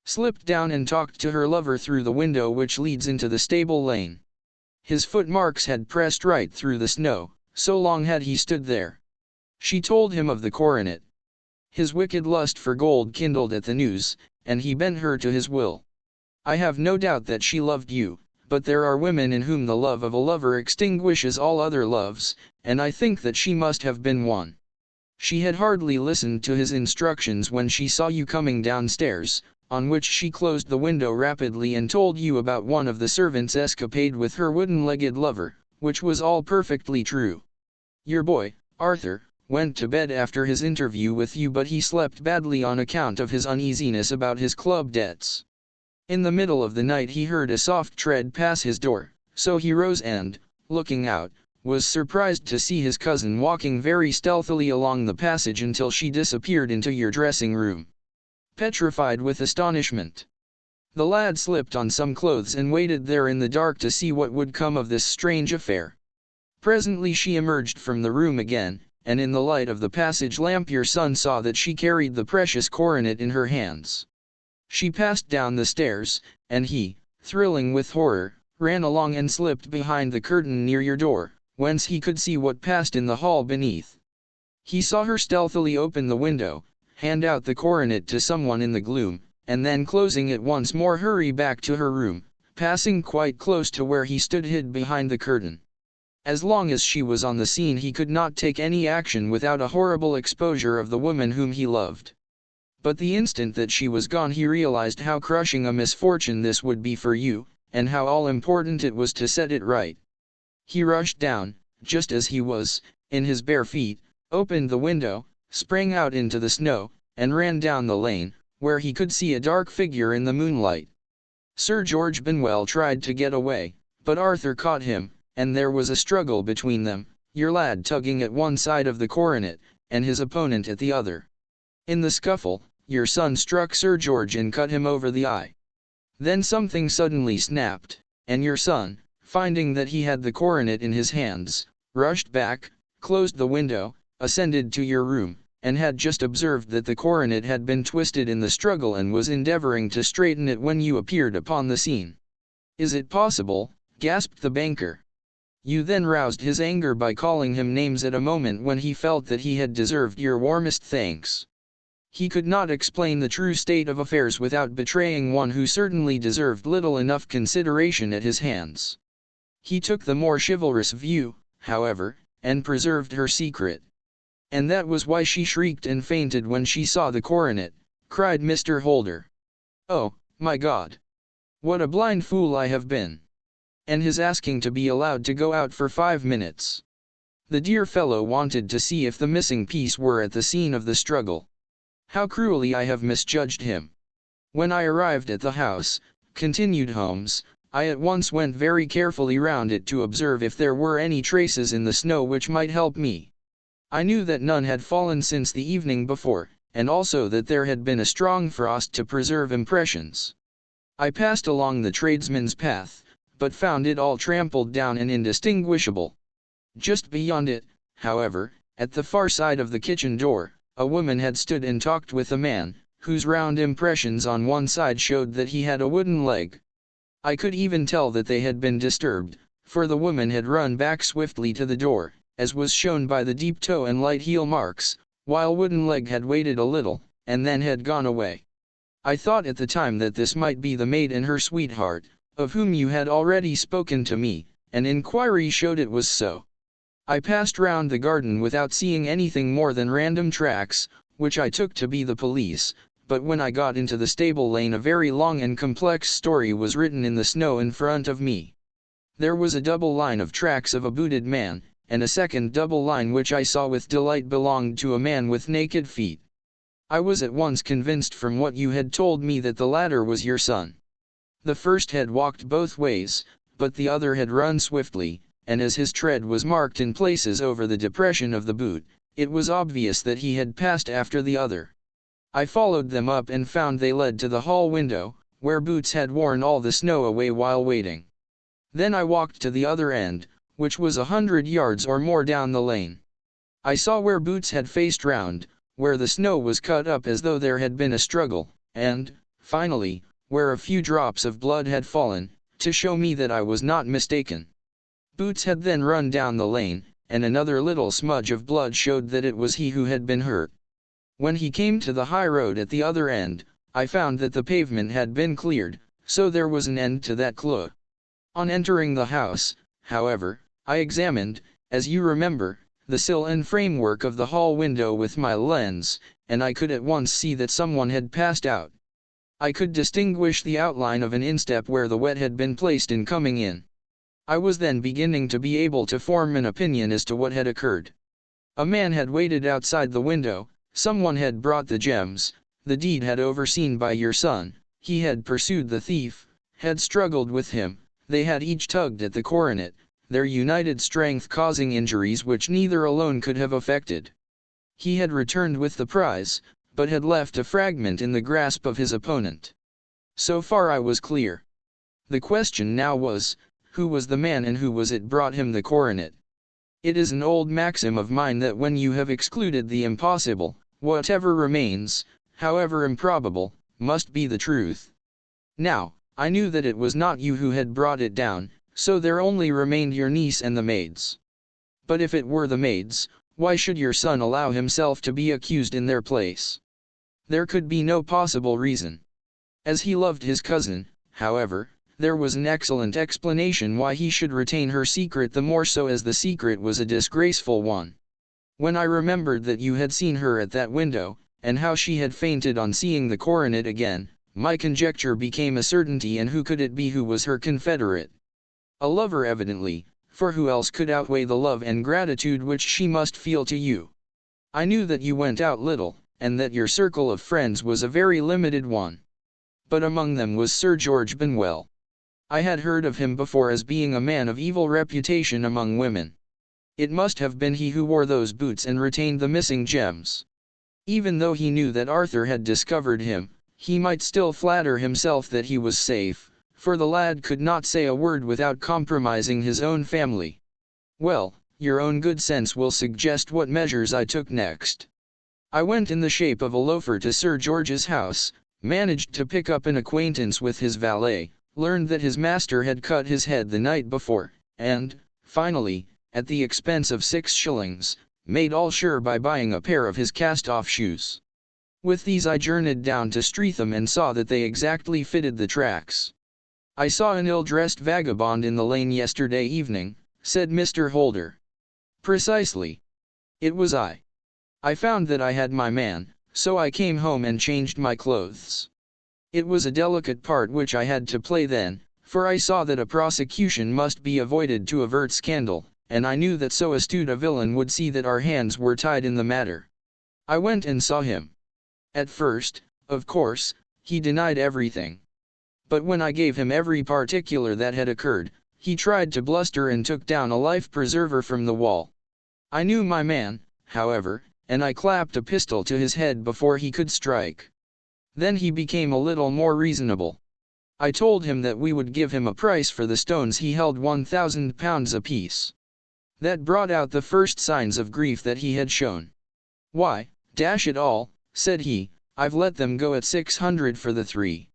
slipped down and talked to her lover through the window which leads into the stable lane. His footmarks had pressed right through the snow, so long had he stood there. She told him of the coronet. His wicked lust for gold kindled at the news, and he bent her to his will. I have no doubt that she loved you, but there are women in whom the love of a lover extinguishes all other loves, and I think that she must have been one. She had hardly listened to his instructions when she saw you coming downstairs, on which she closed the window rapidly and told you about one of the servants' escapade with her wooden-legged lover, which was all perfectly true. Your boy, Arthur, went to bed after his interview with you, but he slept badly on account of his uneasiness about his club debts. In the middle of the night he heard a soft tread pass his door, so he rose and, looking out, was surprised to see his cousin walking very stealthily along the passage until she disappeared into your dressing room. Petrified with astonishment, the lad slipped on some clothes and waited there in the dark to see what would come of this strange affair. Presently she emerged from the room again, and in the light of the passage lamp your son saw that she carried the precious coronet in her hands. She passed down the stairs, and he, thrilling with horror, ran along and slipped behind the curtain near your door, whence he could see what passed in the hall beneath. He saw her stealthily open the window, hand out the coronet to someone in the gloom, and then closing it once more hurry back to her room, passing quite close to where he stood hid behind the curtain. As long as she was on the scene he could not take any action without a horrible exposure of the woman whom he loved. But the instant that she was gone he realized how crushing a misfortune this would be for you, and how all-important it was to set it right. He rushed down, just as he was, in his bare feet, opened the window, sprang out into the snow, and ran down the lane, where he could see a dark figure in the moonlight. Sir George Benwell tried to get away, but Arthur caught him, and there was a struggle between them, your lad tugging at one side of the coronet, and his opponent at the other. In the scuffle, your son struck Sir George and cut him over the eye. Then something suddenly snapped, and your son, finding that he had the coronet in his hands, rushed back, closed the window, ascended to your room, and had just observed that the coronet had been twisted in the struggle and was endeavoring to straighten it when you appeared upon the scene. "Is it possible?" gasped the banker. You then roused his anger by calling him names at a moment when he felt that he had deserved your warmest thanks. He could not explain the true state of affairs without betraying one who certainly deserved little enough consideration at his hands. He took the more chivalrous view, however, and preserved her secret. "And that was why she shrieked and fainted when she saw the coronet," cried Mr. Holder. "Oh, my God! What a blind fool I have been! And his asking to be allowed to go out for 5 minutes. The dear fellow wanted to see if the missing piece were at the scene of the struggle. How cruelly I have misjudged him! When I arrived at the house," continued Holmes, "I at once went very carefully round it to observe if there were any traces in the snow which might help me. I knew that none had fallen since the evening before, and also that there had been a strong frost to preserve impressions. I passed along the tradesman's path, but found it all trampled down and indistinguishable. Just beyond it, however, at the far side of the kitchen door, a woman had stood and talked with a man, whose round impressions on one side showed that he had a wooden leg. I could even tell that they had been disturbed, for the woman had run back swiftly to the door, as was shown by the deep toe and light heel marks, while wooden leg had waited a little, and then had gone away. I thought at the time that this might be the maid and her sweetheart, of whom you had already spoken to me, and inquiry showed it was so. I passed round the garden without seeing anything more than random tracks, which I took to be the police, but when I got into the stable lane a very long and complex story was written in the snow in front of me. There was a double line of tracks of a booted man, and a second double line which I saw with delight belonged to a man with naked feet. I was at once convinced from what you had told me that the latter was your son. The first had walked both ways, but the other had run swiftly, and as his tread was marked in places over the depression of the boot, it was obvious that he had passed after the other. I followed them up and found they led to the hall window, where Boots had worn all the snow away while waiting. Then I walked to the other end, which was 100 yards or more down the lane. I saw where Boots had faced round, where the snow was cut up as though there had been a struggle, and, finally, where a few drops of blood had fallen, to show me that I was not mistaken. Boots had then run down the lane, and another little smudge of blood showed that it was he who had been hurt. When he came to the high road at the other end, I found that the pavement had been cleared, so there was an end to that clue. On entering the house, however, I examined, as you remember, the sill and framework of the hall window with my lens, and I could at once see that someone had passed out. I could distinguish the outline of an instep where the wet had been placed in coming in. I was then beginning to be able to form an opinion as to what had occurred. A man had waited outside the window, someone had brought the gems, the deed had overseen by your son, he had pursued the thief, had struggled with him, they had each tugged at the coronet, their united strength causing injuries which neither alone could have effected. He had returned with the prize, but had left a fragment in the grasp of his opponent. So far I was clear. The question now was, who was the man and who was it brought him the coronet? It is an old maxim of mine that when you have excluded the impossible, whatever remains, however improbable, must be the truth. Now, I knew that it was not you who had brought it down, so there only remained your niece and the maids. But if it were the maids, why should your son allow himself to be accused in their place? There could be no possible reason. As he loved his cousin, however, there was an excellent explanation why he should retain her secret, the more so as the secret was a disgraceful one. When I remembered that you had seen her at that window, and how she had fainted on seeing the coronet again, my conjecture became a certainty. And who could it be who was her confederate? A lover evidently, for who else could outweigh the love and gratitude which she must feel to you? I knew that you went out little, and that your circle of friends was a very limited one. But among them was Sir George Benwell. I had heard of him before as being a man of evil reputation among women. It must have been he who wore those boots and retained the missing gems. Even though he knew that Arthur had discovered him, he might still flatter himself that he was safe, for the lad could not say a word without compromising his own family. Well, your own good sense will suggest what measures I took next. I went in the shape of a loafer to Sir George's house, managed to pick up an acquaintance with his valet, learned that his master had cut his head the night before, and, finally, at the expense of 6 shillings, made all sure by buying a pair of his cast-off shoes. With these I journeyed down to Streatham and saw that they exactly fitted the tracks. "I saw an ill-dressed vagabond in the lane yesterday evening," said Mr. Holder. "Precisely. It was I. I found that I had my man, so I came home and changed my clothes. It was a delicate part which I had to play then, for I saw that a prosecution must be avoided to avert scandal, and I knew that so astute a villain would see that our hands were tied in the matter. I went and saw him. At first, of course, he denied everything. But when I gave him every particular that had occurred, he tried to bluster and took down a life-preserver from the wall. I knew my man, however, and I clapped a pistol to his head before he could strike. Then he became a little more reasonable. I told him that we would give him a price for the stones he held £1,000 apiece. That brought out the first signs of grief that he had shown. 'Why, dash it all,' said he, 'I've let them go at 600 for the 3.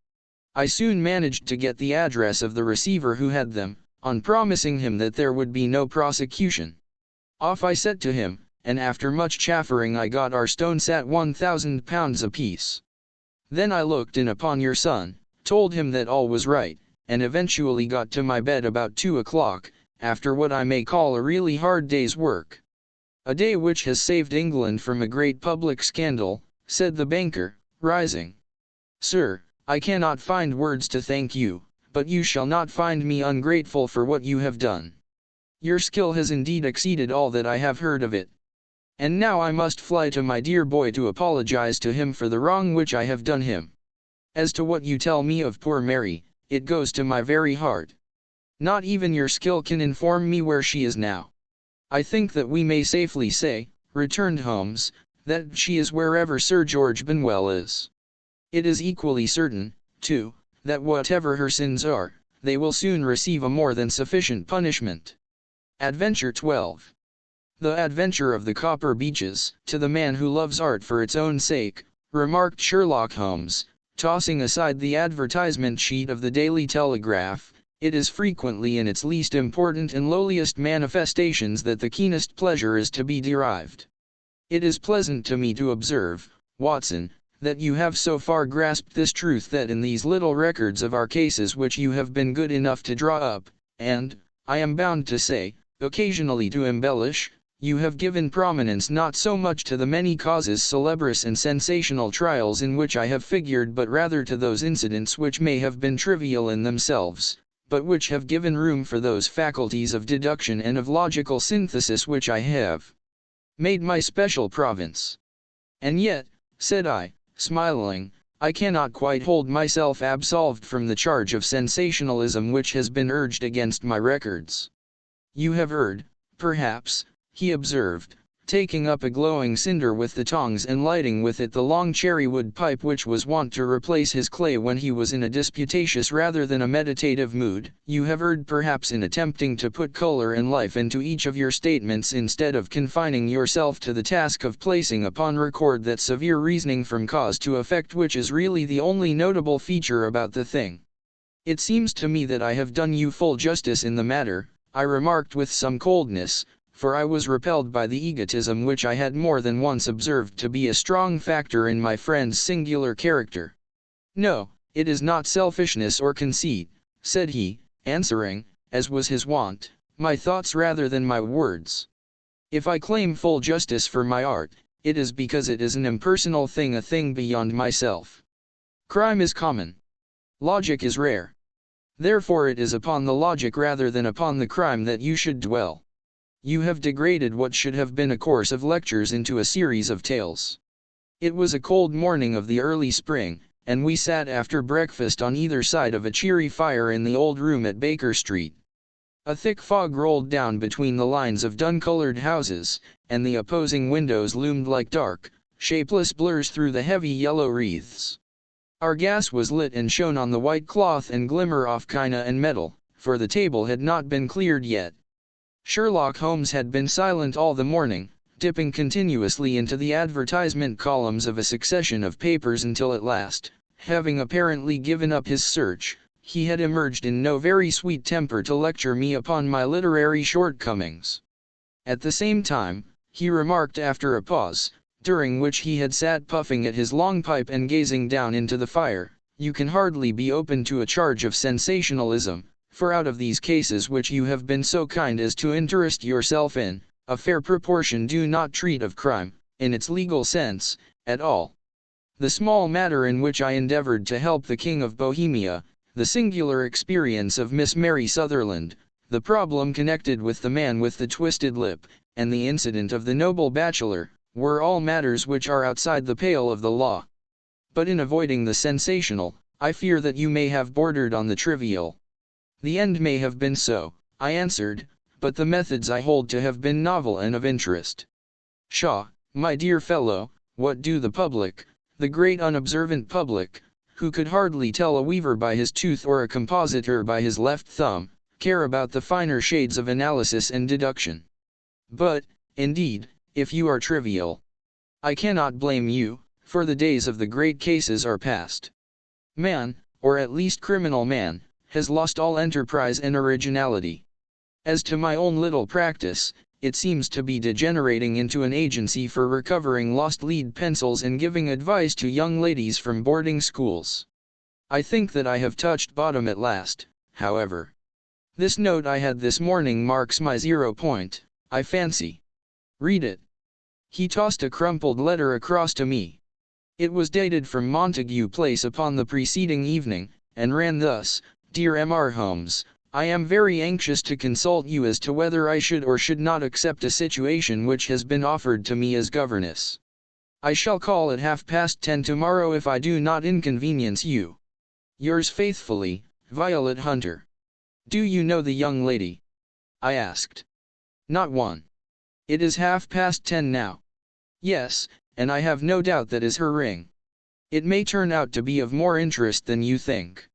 I soon managed to get the address of the receiver who had them, on promising him that there would be no prosecution. Off I set to him, and after much chaffering I got our stones at £1,000 apiece. Then I looked in upon your son, told him that all was right, and eventually got to my bed about 2 o'clock, after what I may call a really hard day's work. A day which has saved England from a great public scandal,' said the banker, rising. 'Sir, I cannot find words to thank you, but you shall not find me ungrateful for what you have done. Your skill has indeed exceeded all that I have heard of it. And now I must fly to my dear boy to apologize to him for the wrong which I have done him. As to what you tell me of poor Mary, it goes to my very heart. Not even your skill can inform me where she is now. I think that we may safely say,' returned Holmes, 'that she is wherever Sir George Benwell is. It is equally certain, too, that whatever her sins are, they will soon receive a more than sufficient punishment.' Adventure 12. The Adventure of the Copper Beeches. "To the man who loves art for its own sake," remarked Sherlock Holmes, tossing aside the advertisement sheet of the Daily Telegraph, "it is frequently in its least important and lowliest manifestations that the keenest pleasure is to be derived. It is pleasant to me to observe, Watson, that you have so far grasped this truth that in these little records of our cases which you have been good enough to draw up, and, I am bound to say, occasionally to embellish, you have given prominence not so much to the many causes celebrous and sensational trials in which I have figured, but rather to those incidents which may have been trivial in themselves, but which have given room for those faculties of deduction and of logical synthesis which I have made my special province. And yet," said I, smiling, "I cannot quite hold myself absolved from the charge of sensationalism which has been urged against my records. You have heard, perhaps," he observed, taking up a glowing cinder with the tongs and lighting with it the long cherry-wood pipe which was wont to replace his clay when he was in a disputatious rather than a meditative mood, "you have heard perhaps in attempting to put color and life into each of your statements instead of confining yourself to the task of placing upon record that severe reasoning from cause to effect which is really the only notable feature about the thing. It seems to me that I have done you full justice in the matter," I remarked with some coldness, for I was repelled by the egotism which I had more than once observed to be a strong factor in my friend's singular character. "No, it is not selfishness or conceit," said he, answering, as was his wont, my thoughts rather than my words. "If I claim full justice for my art, it is because it is an impersonal thing, a thing beyond myself. Crime is common. Logic is rare. Therefore it is upon the logic rather than upon the crime that you should dwell. You have degraded what should have been a course of lectures into a series of tales." It was a cold morning of the early spring, and we sat after breakfast on either side of a cheery fire in the old room at Baker Street. A thick fog rolled down between the lines of dun-colored houses, and the opposing windows loomed like dark, shapeless blurs through the heavy yellow wreaths. Our gas was lit and shone on the white cloth and glimmer off china and metal, for the table had not been cleared yet. Sherlock Holmes had been silent all the morning, dipping continuously into the advertisement columns of a succession of papers until at last, having apparently given up his search, he had emerged in no very sweet temper to lecture me upon my literary shortcomings. At the same time, he remarked after a pause, during which he had sat puffing at his long pipe and gazing down into the fire, "You can hardly be open to a charge of sensationalism, for out of these cases which you have been so kind as to interest yourself in, a fair proportion do not treat of crime, in its legal sense, at all. The small matter in which I endeavored to help the King of Bohemia, the singular experience of Miss Mary Sutherland, the problem connected with the man with the twisted lip, and the incident of the noble bachelor, were all matters which are outside the pale of the law. But in avoiding the sensational, I fear that you may have bordered on the trivial." "The end may have been so," I answered, "but the methods I hold to have been novel and of interest." "Pshaw, my dear fellow, what do the public, the great unobservant public, who could hardly tell a weaver by his tooth or a compositor by his left thumb, care about the finer shades of analysis and deduction? But, indeed, if you are trivial, I cannot blame you, for the days of the great cases are past. Man, or at least criminal man, has lost all enterprise and originality. As to my own little practice, it seems to be degenerating into an agency for recovering lost lead pencils and giving advice to young ladies from boarding schools. I think that I have touched bottom at last, however. This note I had this morning marks my 0 point, I fancy. Read it." He tossed a crumpled letter across to me. It was dated from Montague Place upon the preceding evening, and ran thus: "Dear M.R. Holmes, I am very anxious to consult you as to whether I should or should not accept a situation which has been offered to me as governess. I shall call at 10:30 tomorrow if I do not inconvenience you. Yours faithfully, Violet Hunter." "Do you know the young lady?" I asked. "Not one. It is 10:30 now." "Yes, and I have no doubt that is her ring. It may turn out to be of more interest than you think.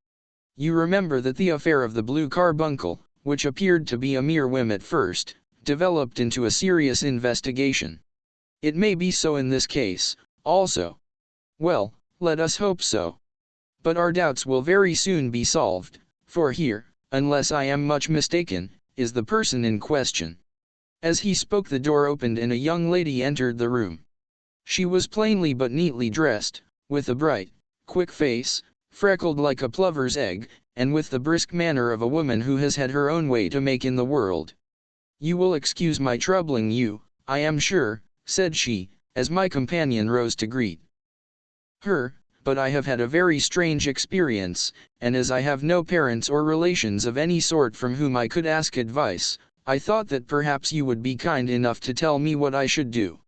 You remember that the affair of the blue carbuncle, which appeared to be a mere whim at first, developed into a serious investigation. It may be so in this case, also. Well, let us hope so. But our doubts will very soon be solved, for here, unless I am much mistaken, is the person in question." As he spoke the door opened and a young lady entered the room. She was plainly but neatly dressed, with a bright, quick face, freckled like a plover's egg, and with the brisk manner of a woman who has had her own way to make in the world. "You will excuse my troubling you, I am sure," said she, as my companion rose to greet her, "but I have had a very strange experience, and as I have no parents or relations of any sort from whom I could ask advice, I thought that perhaps you would be kind enough to tell me what I should do.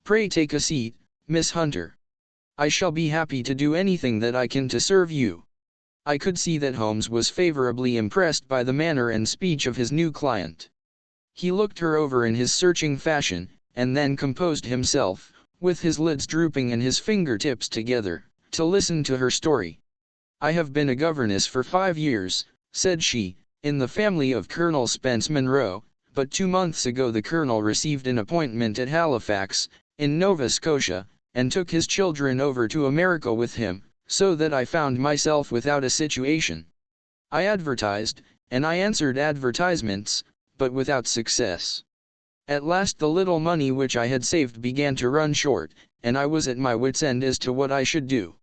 Pray take a seat, Miss Hunter. I shall be happy to do anything that I can to serve you." I could see that Holmes was favorably impressed by the manner and speech of his new client. He looked her over in his searching fashion, and then composed himself, with his lids drooping and his fingertips together, to listen to her story. "I have been a governess for 5 years," said she, "in the family of Colonel Spence Monroe, but 2 months ago the Colonel received an appointment at Halifax, in Nova Scotia, and took his children over to America with him, so that I found myself without a situation. I advertised, and I answered advertisements, but without success. At last the little money which I had saved began to run short, and I was at my wits' end as to what I should do.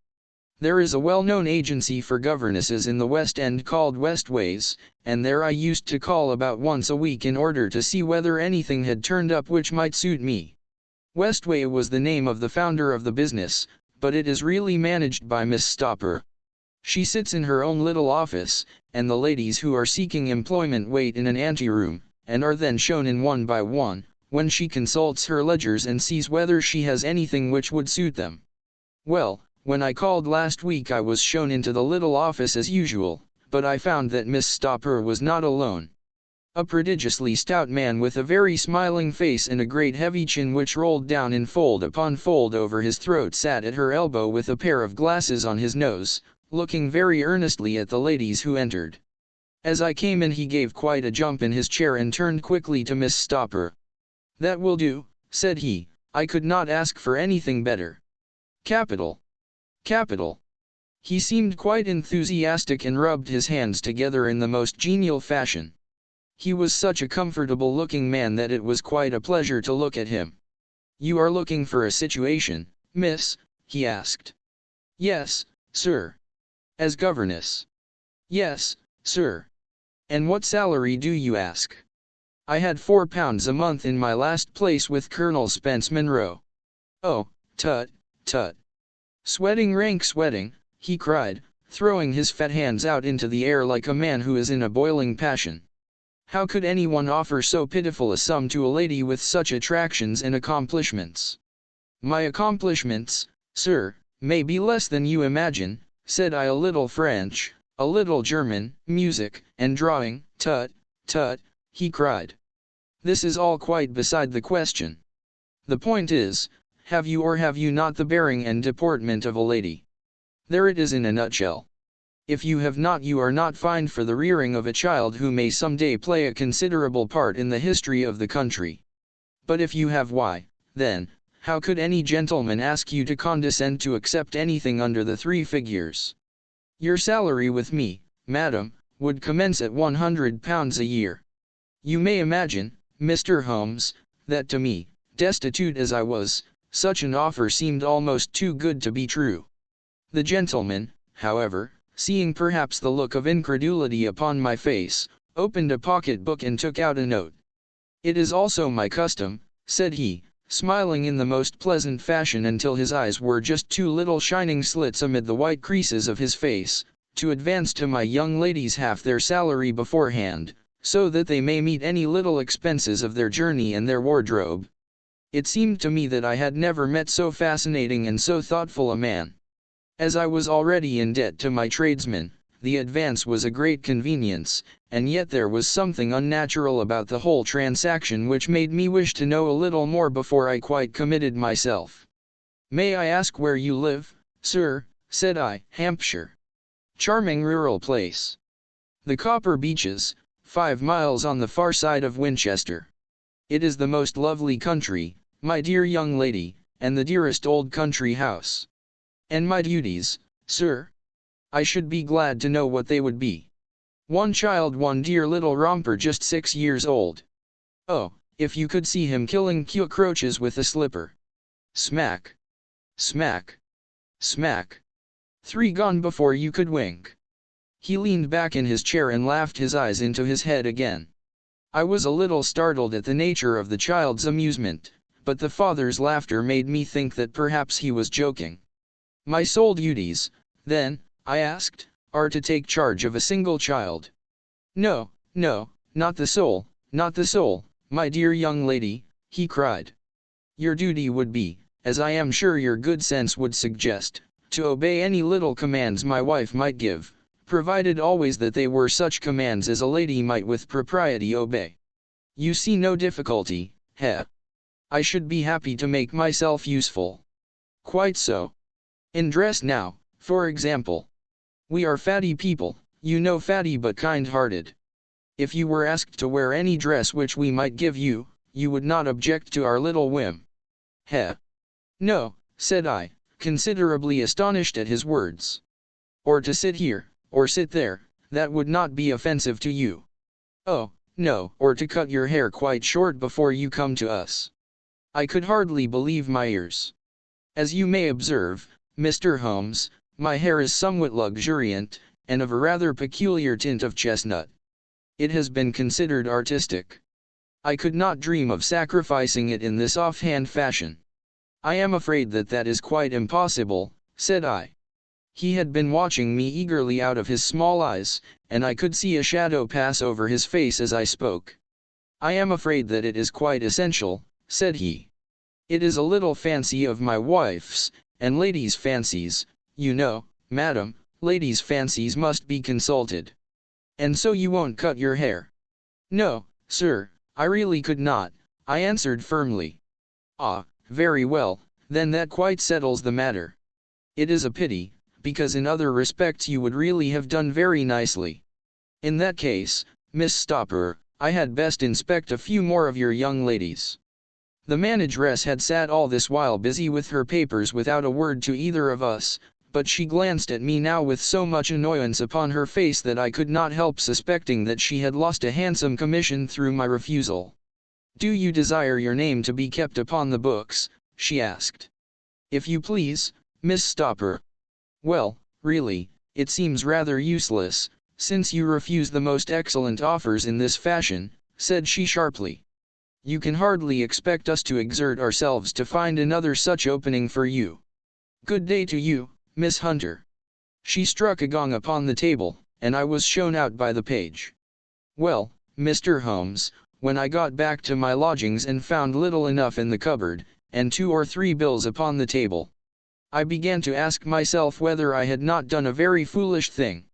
There is a well-known agency for governesses in the West End called Westways, and there I used to call about once a week in order to see whether anything had turned up which might suit me. Westway was the name of the founder of the business, but it is really managed by Miss Stopper. She sits in her own little office, and the ladies who are seeking employment wait in an anteroom, and are then shown in one by one, when she consults her ledgers and sees whether she has anything which would suit them. Well, when I called last week I was shown into the little office as usual, but I found that Miss Stopper was not alone. A prodigiously stout man with a very smiling face and a great heavy chin which rolled down in fold upon fold over his throat sat at her elbow with a pair of glasses on his nose, looking very earnestly at the ladies who entered. As I came in he gave quite a jump in his chair and turned quickly to Miss Stopper. "That will do," said he, "I could not ask for anything better." "Capital! Capital!" He seemed quite enthusiastic and rubbed his hands together in the most genial fashion. He was such a comfortable looking man that it was quite a pleasure to look at him. "You are looking for a situation, miss?" he asked. "Yes, sir." "As governess?" "Yes, sir." "And what salary do you ask?" "I had £4 a month in my last place with Colonel Spence Monroe." "Oh, tut, tut. Sweating rank sweating," he cried, throwing his fat hands out into the air like a man who is in a boiling passion. "How could anyone offer so pitiful a sum to a lady with such attractions and accomplishments?" "My accomplishments, sir, may be less than you imagine," said I. "A little French, a little German, music, and drawing." "Tut, tut," he cried. "This is all quite beside the question. The point is, have you or have you not the bearing and deportment of a lady? There it is in a nutshell. If you have not, you are not fined for the rearing of a child who may some day play a considerable part in the history of the country. But if you have, why, then, how could any gentleman ask you to condescend to accept anything under the 3 figures? Your salary with me, madam, would commence at £100 a year. You may imagine, Mr. Holmes, that to me, destitute as I was, such an offer seemed almost too good to be true. The gentleman, however, seeing perhaps the look of incredulity upon my face, opened a pocket-book and took out a note. "It is also my custom," said he, smiling in the most pleasant fashion until his eyes were just 2 little shining slits amid the white creases of his face, "to advance to my young ladies half their salary beforehand, so that they may meet any little expenses of their journey and their wardrobe." It seemed to me that I had never met so fascinating and so thoughtful a man. As I was already in debt to my tradesmen, the advance was a great convenience, and yet there was something unnatural about the whole transaction which made me wish to know a little more before I quite committed myself. "May I ask where you live, sir?" said I. "Hampshire. Charming rural place. The Copper Beeches, 5 miles on the far side of Winchester. It is the most lovely country, my dear young lady, and the dearest old country house." "And my duties, sir? I should be glad to know what they would be." "One child, one dear little romper just 6 years old. Oh, if you could see him killing cockroaches with a slipper. Smack! Smack! Smack! 3 gone before you could wink." He leaned back in his chair and laughed his eyes into his head again. I was a little startled at the nature of the child's amusement, but the father's laughter made me think that perhaps he was joking. "My sole duties, then," I asked, "are to take charge of a single child?" "No, no, not the sole, not the sole, my dear young lady," he cried. "Your duty would be, as I am sure your good sense would suggest, to obey any little commands my wife might give, provided always that they were such commands as a lady might with propriety obey. You see no difficulty, he? I should be happy to make myself useful." "Quite so. In dress now, for example. We are fatty people, you know, fatty but kind-hearted. If you were asked to wear any dress which we might give you, you would not object to our little whim." "He? No," said I, considerably astonished at his words. "Or to sit here, or sit there, that would not be offensive to you." "Oh, No, or to cut your hair quite short before you come to us. I could hardly believe my ears. As you may observe, Mr. Holmes, my hair is somewhat luxuriant, and of a rather peculiar tint of chestnut. It has been considered artistic. I could not dream of sacrificing it in this offhand fashion. I am afraid that that is quite impossible, said I. He had been watching me eagerly out of his small eyes, and I could see a shadow pass over his face as I spoke. I am afraid that it is quite essential, said he. It is a little fancy of my wife's, and ladies' fancies, you know, madam, ladies' fancies must be consulted. And so you won't cut your hair? No, sir, I really could not, I answered firmly. Ah, very well, then that quite settles the matter. It is a pity, because in other respects you would really have done very nicely. In that case, Miss Stopper, I had best inspect a few more of your young ladies. The manageress had sat all this while busy with her papers without a word to either of us, but she glanced at me now with so much annoyance upon her face that I could not help suspecting that she had lost a handsome commission through my refusal. Do you desire your name to be kept upon the books? She asked. If you please, Miss Stopper. Well, really, it seems rather useless, since you refuse the most excellent offers in this fashion, said she sharply. You can hardly expect us to exert ourselves to find another such opening for you. Good day to you, Miss Hunter. She struck a gong upon the table, and I was shown out by the page. Well, Mr. Holmes, when I got back to my lodgings and found little enough in the cupboard, and 2 or 3 bills upon the table, I began to ask myself whether I had not done a very foolish thing.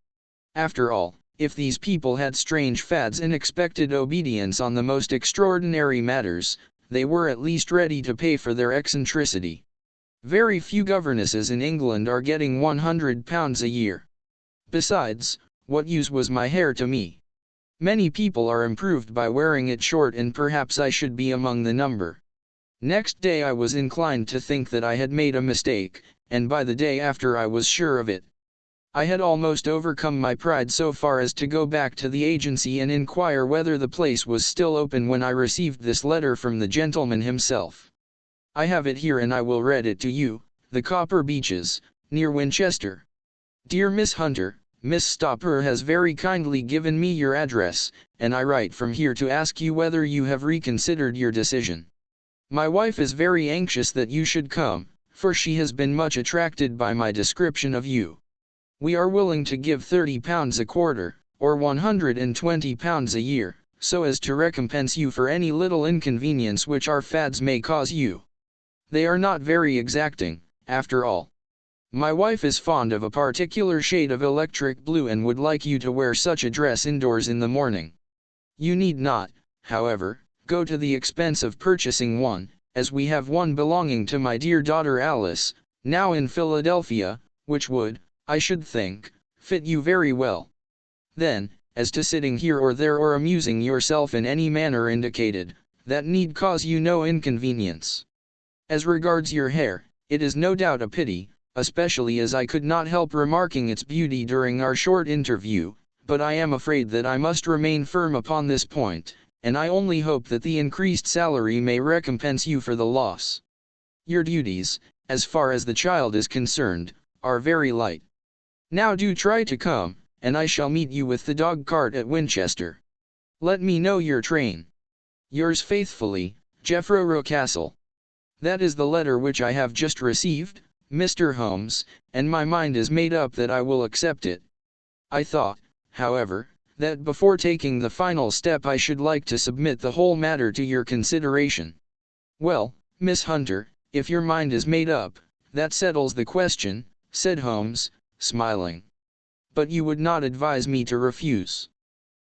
After all, if these people had strange fads and expected obedience on the most extraordinary matters, they were at least ready to pay for their eccentricity. Very few governesses in England are getting £100 a year. Besides, what use was my hair to me? Many people are improved by wearing it short, and perhaps I should be among the number. Next day I was inclined to think that I had made a mistake, and by the day after I was sure of it. I had almost overcome my pride so far as to go back to the agency and inquire whether the place was still open when I received this letter from the gentleman himself. I have it here and I will read it to you. The Copper Beeches, near Winchester. Dear Miss Hunter, Miss Stopper has very kindly given me your address, and I write from here to ask you whether you have reconsidered your decision. My wife is very anxious that you should come, for she has been much attracted by my description of you. We are willing to give £30 a quarter, or £120 a year, so as to recompense you for any little inconvenience which our fads may cause you. They are not very exacting, after all. My wife is fond of a particular shade of electric blue and would like you to wear such a dress indoors in the morning. You need not, however, go to the expense of purchasing one, as we have one belonging to my dear daughter Alice, now in Philadelphia, which would, I should think, fit you very well. Then, as to sitting here or there or amusing yourself in any manner indicated, that need cause you no inconvenience. As regards your hair, it is no doubt a pity, especially as I could not help remarking its beauty during our short interview, but I am afraid that I must remain firm upon this point, and I only hope that the increased salary may recompense you for the loss. Your duties, as far as the child is concerned, are very light. Now do try to come, and I shall meet you with the dog cart at Winchester. Let me know your train. Yours faithfully, Jeffro Rucastle. That is the letter which I have just received, Mr. Holmes, and my mind is made up that I will accept it. I thought, however, that before taking the final step I should like to submit the whole matter to your consideration. Well, Miss Hunter, if your mind is made up, that settles the question, said Holmes, smiling. But you would not advise me to refuse.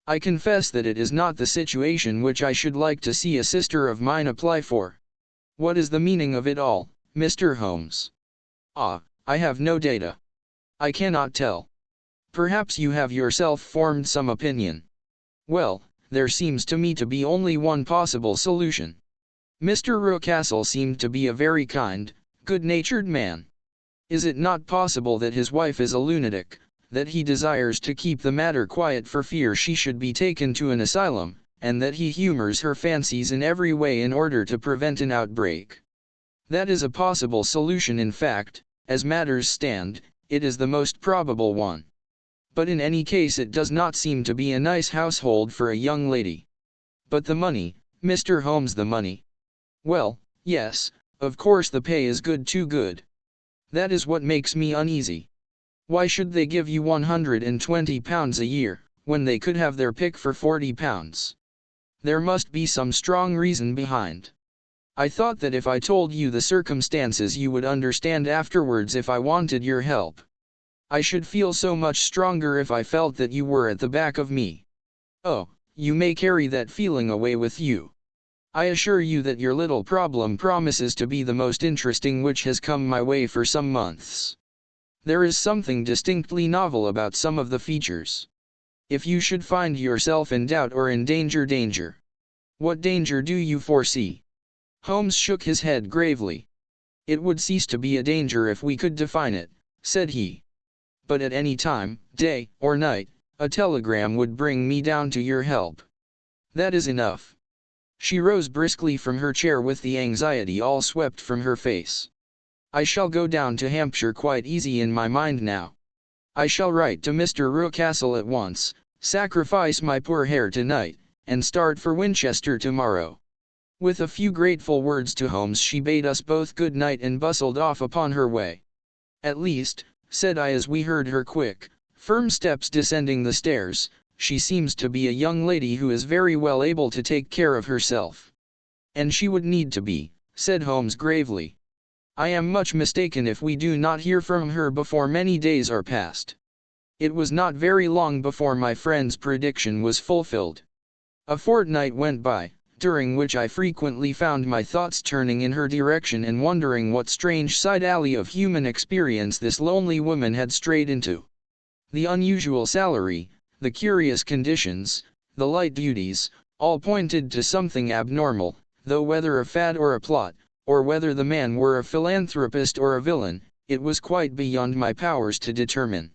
I confess that it is not the situation which I should like to see a sister of mine apply for. What is the meaning of it all, Mr. Holmes? Ah, I have no data. I cannot tell. Perhaps you have yourself formed some opinion. Well, there seems to me to be only one possible solution. Mr. Rucastle seemed to be a very kind, good-natured man. Is it not possible that his wife is a lunatic, that he desires to keep the matter quiet for fear she should be taken to an asylum, and that he humors her fancies in every way in order to prevent an outbreak. That is a possible solution. In fact, as matters stand, it is the most probable one. But in any case it does not seem to be a nice household for a young lady. But the money, Mr. Holmes, the money. Well, yes, of course the pay is good, too good. That is what makes me uneasy. Why should they give you £120 a year, when they could have their pick for £40? There must be some strong reason behind. I thought that if I told you the circumstances you would understand afterwards if I wanted your help. I should feel so much stronger if I felt that you were at the back of me. Oh, you may carry that feeling away with you. I assure you that your little problem promises to be the most interesting which has come my way for some months. There is something distinctly novel about some of the features. If you should find yourself in doubt or in danger. What danger do you foresee? Holmes shook his head gravely. It would cease to be a danger if we could define it, said he. But at any time, day or night, a telegram would bring me down to your help. That is enough. She rose briskly from her chair with the anxiety all swept from her face. I shall go down to Hampshire quite easy in my mind now. I shall write to Mr. Rucastle at once, sacrifice my poor hair tonight, and start for Winchester tomorrow. With a few grateful words to Holmes she bade us both good night and bustled off upon her way. At least, said I as we heard her quick, firm steps descending the stairs, she seems to be a young lady who is very well able to take care of herself. And she would need to be, said Holmes gravely. I am much mistaken if we do not hear from her before many days are past. It was not very long before my friend's prediction was fulfilled. A fortnight went by, during which I frequently found my thoughts turning in her direction and wondering what strange side alley of human experience this lonely woman had strayed into. The unusual salary, the curious conditions, the light duties, all pointed to something abnormal, though whether a fad or a plot, or whether the man were a philanthropist or a villain, it was quite beyond my powers to determine.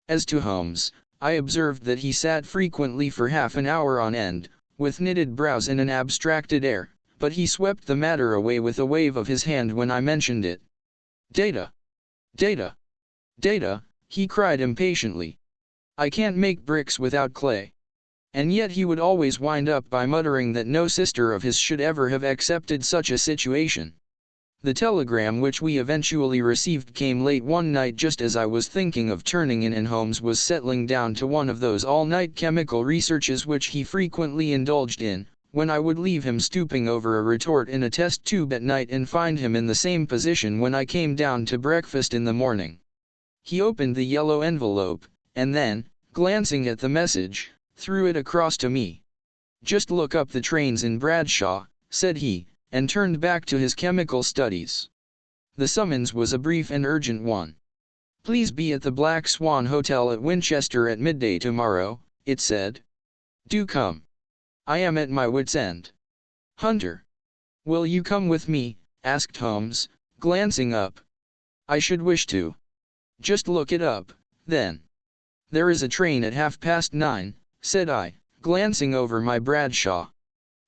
As to Holmes, I observed that he sat frequently for half an hour on end, with knitted brows and an abstracted air, but he swept the matter away with a wave of his hand when I mentioned it. Data! Data! Data! He cried impatiently. I can't make bricks without clay. And yet he would always wind up by muttering that no sister of his should ever have accepted such a situation. The telegram which we eventually received came late one night just as I was thinking of turning in, and Holmes was settling down to one of those all-night chemical researches which he frequently indulged in, when I would leave him stooping over a retort in a test tube at night and find him in the same position when I came down to breakfast in the morning. He opened the yellow envelope, and then, glancing at the message, threw it across to me. Just look up the trains in Bradshaw, said he, and turned back to his chemical studies. The summons was a brief and urgent one. Please be at the Black Swan Hotel at Winchester at midday tomorrow, it said. Do come. I am at my wit's end. Hunter. Will you come with me? Asked Holmes, glancing up. I should wish to. Just look it up, then. There is a train at 9:30, said I, glancing over my Bradshaw.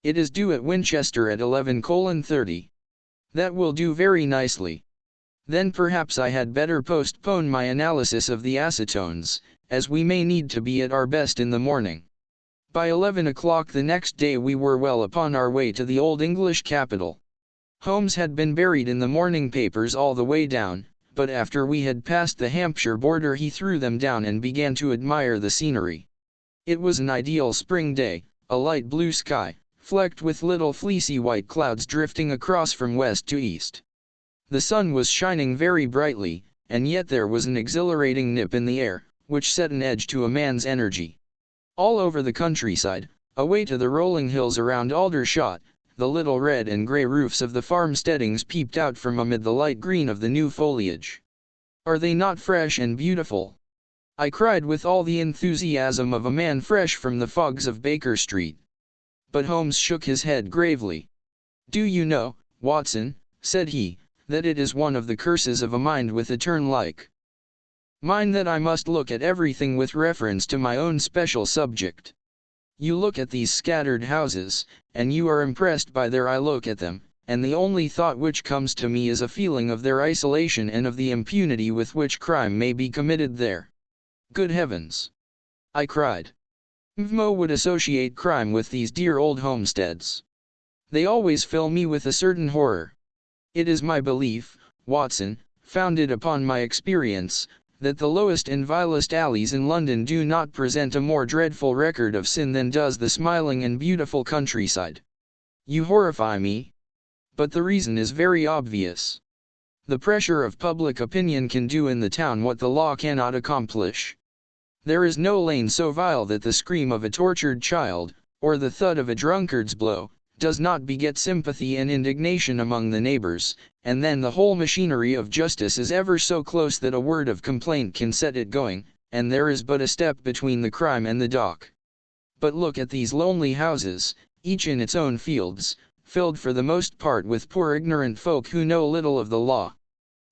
It is due at Winchester at 11:30. That will do very nicely. Then perhaps I had better postpone my analysis of the acetones, as we may need to be at our best in the morning. By 11 o'clock the next day we were well upon our way to the old English capital. Holmes had been buried in the morning papers all the way down, but after we had passed the Hampshire border he threw them down and began to admire the scenery. It was an ideal spring day, a light blue sky, flecked with little fleecy white clouds drifting across from west to east. The sun was shining very brightly, and yet there was an exhilarating nip in the air, which set an edge to a man's energy. All over the countryside, away to the rolling hills around Aldershot, the little red and grey roofs of the farmsteadings peeped out from amid the light green of the new foliage. Are they not fresh and beautiful? I cried with all the enthusiasm of a man fresh from the fogs of Baker Street. But Holmes shook his head gravely. Do you know, Watson, said he, that it is one of the curses of a mind with a turn like mine that I must look at everything with reference to my own special subject. You look at these scattered houses, and you are impressed by their I look at them, and the only thought which comes to me is a feeling of their isolation and of the impunity with which crime may be committed there. Good heavens! I cried. Mvmo would associate crime with these dear old homesteads. They always fill me with a certain horror. It is my belief, Watson, founded upon my experience, that the lowest and vilest alleys in London do not present a more dreadful record of sin than does the smiling and beautiful countryside. You horrify me. But the reason is very obvious. The pressure of public opinion can do in the town what the law cannot accomplish. There is no lane so vile that the scream of a tortured child, or the thud of a drunkard's blow, does not beget sympathy and indignation among the neighbors, and then the whole machinery of justice is ever so close that a word of complaint can set it going, and there is but a step between the crime and the dock. But look at these lonely houses, each in its own fields, filled for the most part with poor ignorant folk who know little of the law.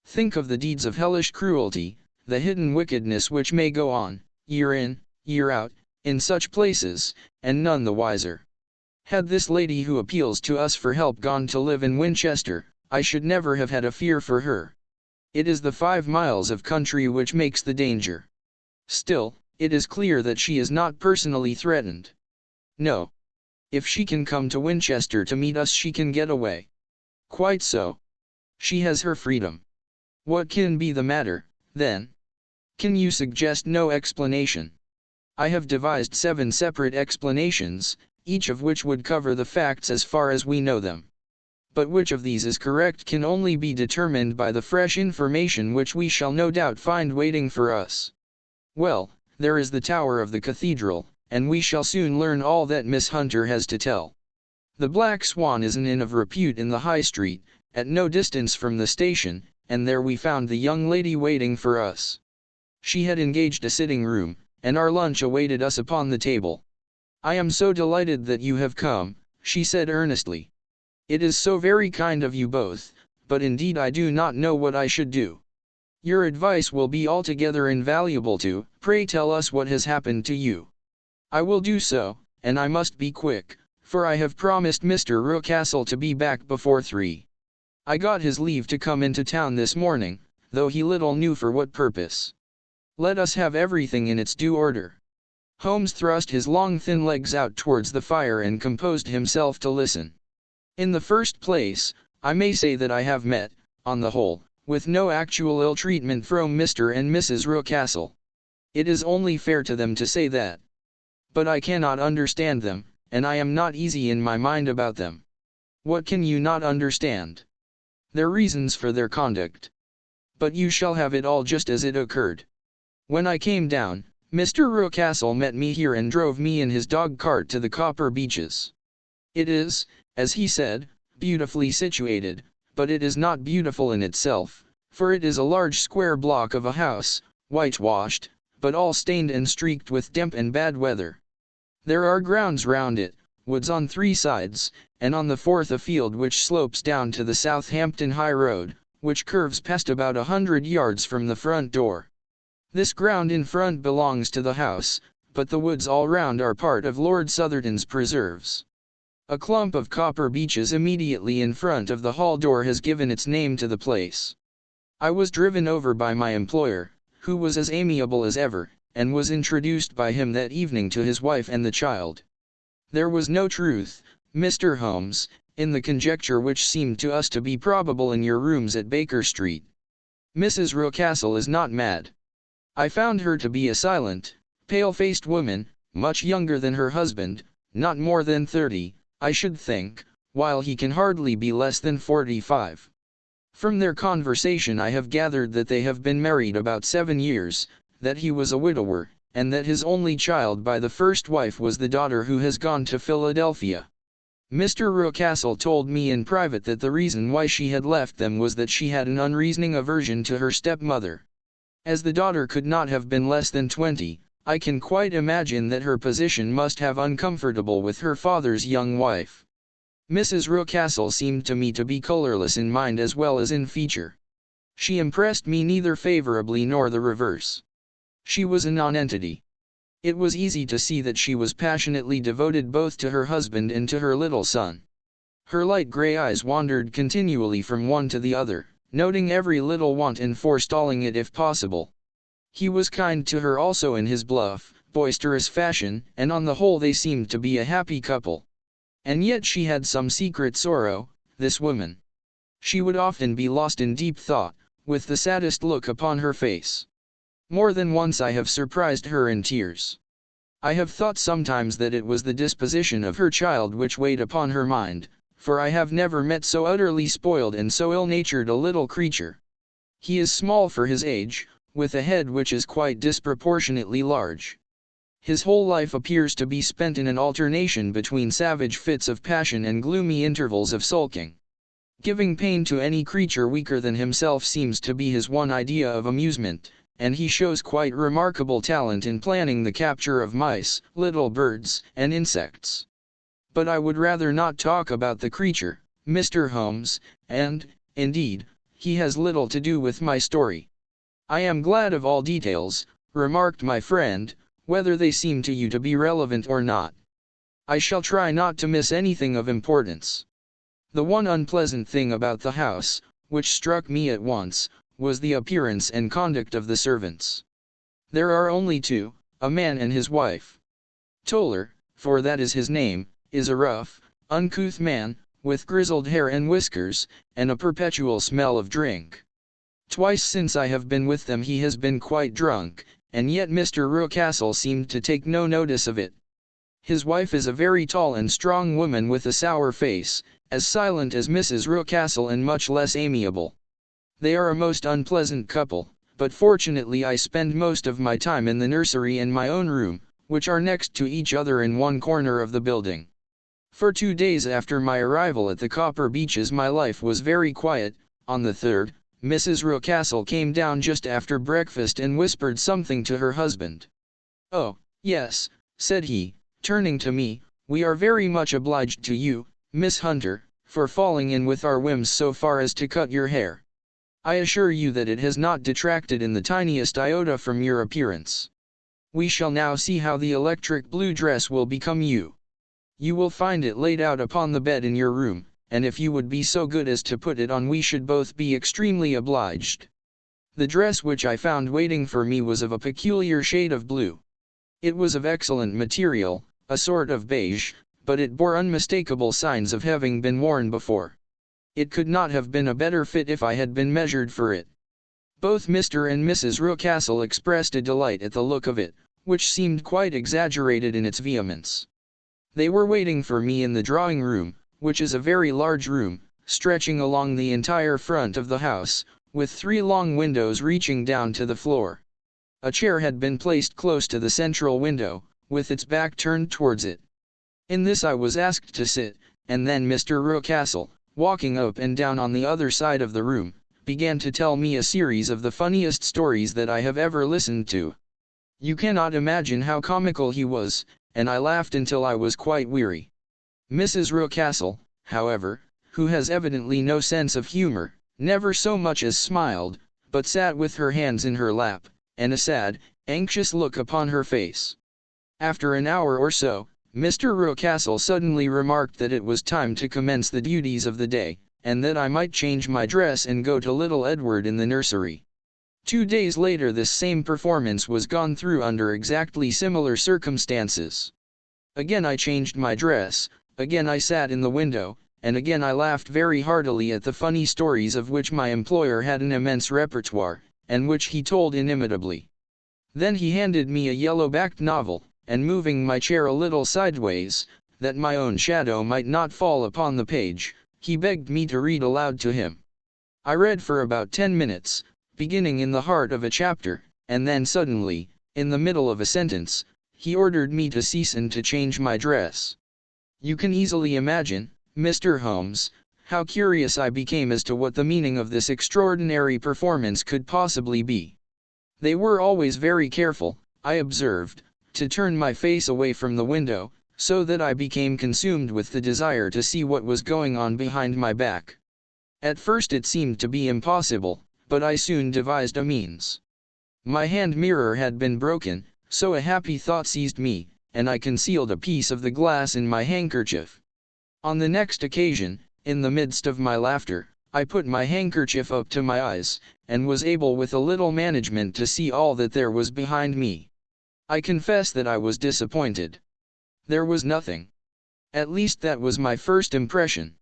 Think of the deeds of hellish cruelty, the hidden wickedness which may go on, year in, year out, in such places, and none the wiser. Had this lady who appeals to us for help gone to live in Winchester, I should never have had a fear for her. It is the 5 miles of country which makes the danger. Still, it is clear that she is not personally threatened. No. If she can come to Winchester to meet us, she can get away. Quite so. She has her freedom. What can be the matter, then? Can you suggest no explanation? I have devised 7 separate explanations, each of which would cover the facts as far as we know them. But which of these is correct can only be determined by the fresh information which we shall no doubt find waiting for us. Well, there is the tower of the cathedral, and we shall soon learn all that Miss Hunter has to tell. The Black Swan is an inn of repute in the High Street, at no distance from the station, and there we found the young lady waiting for us. She had engaged a sitting room, and our lunch awaited us upon the table. "I am so delighted that you have come," she said earnestly. "It is so very kind of you both, but indeed I do not know what I should do. Your advice will be altogether invaluable to. Pray tell us what has happened to you." "I will do so, and I must be quick, for I have promised Mr. Rucastle to be back before 3. I got his leave to come into town this morning, though he little knew for what purpose. Let us have everything in its due order." Holmes thrust his long thin legs out towards the fire and composed himself to listen. "In the first place, I may say that I have met, on the whole, with no actual ill treatment from Mr. and Mrs. Rucastle. It is only fair to them to say that. But I cannot understand them, and I am not easy in my mind about them." "What can you not understand?" "Their reasons for their conduct. But you shall have it all just as it occurred. When I came down, Mr. Rucastle met me here and drove me in his dog cart to the Copper Beeches. It is, as he said, beautifully situated, but it is not beautiful in itself, for it is a large square block of a house, whitewashed, but all stained and streaked with damp and bad weather. There are grounds round it, woods on 3 sides, and on the 4th a field which slopes down to the Southampton High Road, which curves past about 100 yards from the front door. This ground in front belongs to the house, but the woods all round are part of Lord Southerton's preserves. A clump of copper beeches immediately in front of the hall door has given its name to the place. I was driven over by my employer, who was as amiable as ever, and was introduced by him that evening to his wife and the child. There was no truth, Mr. Holmes, in the conjecture which seemed to us to be probable in your rooms at Baker Street. Mrs. Rucastle is not mad. I found her to be a silent, pale-faced woman, much younger than her husband, not more than 30, I should think, while he can hardly be less than 45. From their conversation I have gathered that they have been married about 7 years, that he was a widower, and that his only child by the first wife was the daughter who has gone to Philadelphia. Mr. Rucastle told me in private that the reason why she had left them was that she had an unreasoning aversion to her stepmother. As the daughter could not have been less than 20, I can quite imagine that her position must have uncomfortable with her father's young wife. Mrs. Rucastle seemed to me to be colorless in mind as well as in feature. She impressed me neither favorably nor the reverse. She was a nonentity. It was easy to see that she was passionately devoted both to her husband and to her little son. Her light gray eyes wandered continually from one to the other, noting every little want and forestalling it if possible. He was kind to her also in his bluff, boisterous fashion, and on the whole they seemed to be a happy couple. And yet she had some secret sorrow, this woman. She would often be lost in deep thought, with the saddest look upon her face. More than once I have surprised her in tears. I have thought sometimes that it was the disposition of her child which weighed upon her mind, for I have never met so utterly spoiled and so ill-natured a little creature. He is small for his age, with a head which is quite disproportionately large. His whole life appears to be spent in an alternation between savage fits of passion and gloomy intervals of sulking. Giving pain to any creature weaker than himself seems to be his one idea of amusement, and he shows quite remarkable talent in planning the capture of mice, little birds, and insects. But I would rather not talk about the creature, Mr. Holmes, and, indeed, he has little to do with my story. I am glad of all details, remarked my friend, whether they seem to you to be relevant or not. I shall try not to miss anything of importance. The one unpleasant thing about the house, which struck me at once, was the appearance and conduct of the servants. There are only two, a man and his wife. Toller, for that is his name, is a rough, uncouth man, with grizzled hair and whiskers, and a perpetual smell of drink. Twice since I have been with them he has been quite drunk, and yet Mr. Rucastle seemed to take no notice of it. His wife is a very tall and strong woman with a sour face, as silent as Mrs. Rucastle and much less amiable. They are a most unpleasant couple, but fortunately I spend most of my time in the nursery and my own room, which are next to each other in one corner of the building. For 2 days after my arrival at the Copper Beeches my life was very quiet. On the third, Mrs. Rucastle came down just after breakfast and whispered something to her husband. "Oh, yes," said he, turning to me, "we are very much obliged to you, Miss Hunter, for falling in with our whims so far as to cut your hair. I assure you that it has not detracted in the tiniest iota from your appearance. We shall now see how the electric blue dress will become you. You will find it laid out upon the bed in your room, and if you would be so good as to put it on we should both be extremely obliged." The dress which I found waiting for me was of a peculiar shade of blue. It was of excellent material, a sort of beige, but it bore unmistakable signs of having been worn before. It could not have been a better fit if I had been measured for it. Both Mr. and Mrs. Rucastle expressed a delight at the look of it, which seemed quite exaggerated in its vehemence. They were waiting for me in the drawing room, which is a very large room, stretching along the entire front of the house, with 3 long windows reaching down to the floor. A chair had been placed close to the central window, with its back turned towards it. In this I was asked to sit, and then Mr. Rucastle, walking up and down on the other side of the room, began to tell me a series of the funniest stories that I have ever listened to. You cannot imagine how comical he was, and I laughed until I was quite weary. Mrs. Rucastle, however, who has evidently no sense of humor, never so much as smiled, but sat with her hands in her lap, and a sad, anxious look upon her face. After an hour or so, Mr. Rucastle suddenly remarked that it was time to commence the duties of the day, and that I might change my dress and go to little Edward in the nursery. 2 days later this same performance was gone through under exactly similar circumstances. Again I changed my dress, again I sat in the window, and again I laughed very heartily at the funny stories of which my employer had an immense repertoire, and which he told inimitably. Then he handed me a yellow-backed novel, and moving my chair a little sideways, that my own shadow might not fall upon the page, he begged me to read aloud to him. I read for about 10 minutes, beginning in the heart of a chapter, and then suddenly, in the middle of a sentence, he ordered me to cease and to change my dress. You can easily imagine, Mr. Holmes, how curious I became as to what the meaning of this extraordinary performance could possibly be. They were always very careful, I observed, to turn my face away from the window, so that I became consumed with the desire to see what was going on behind my back. At first it seemed to be impossible, but I soon devised a means. My hand mirror had been broken, So a happy thought seized me, and I concealed a piece of the glass in my handkerchief. On the next occasion, in the midst of my laughter, I put my handkerchief up to my eyes, and was able with a little management to see all that there was behind me. I confess that I was disappointed. There was nothing. At least that was my first impression.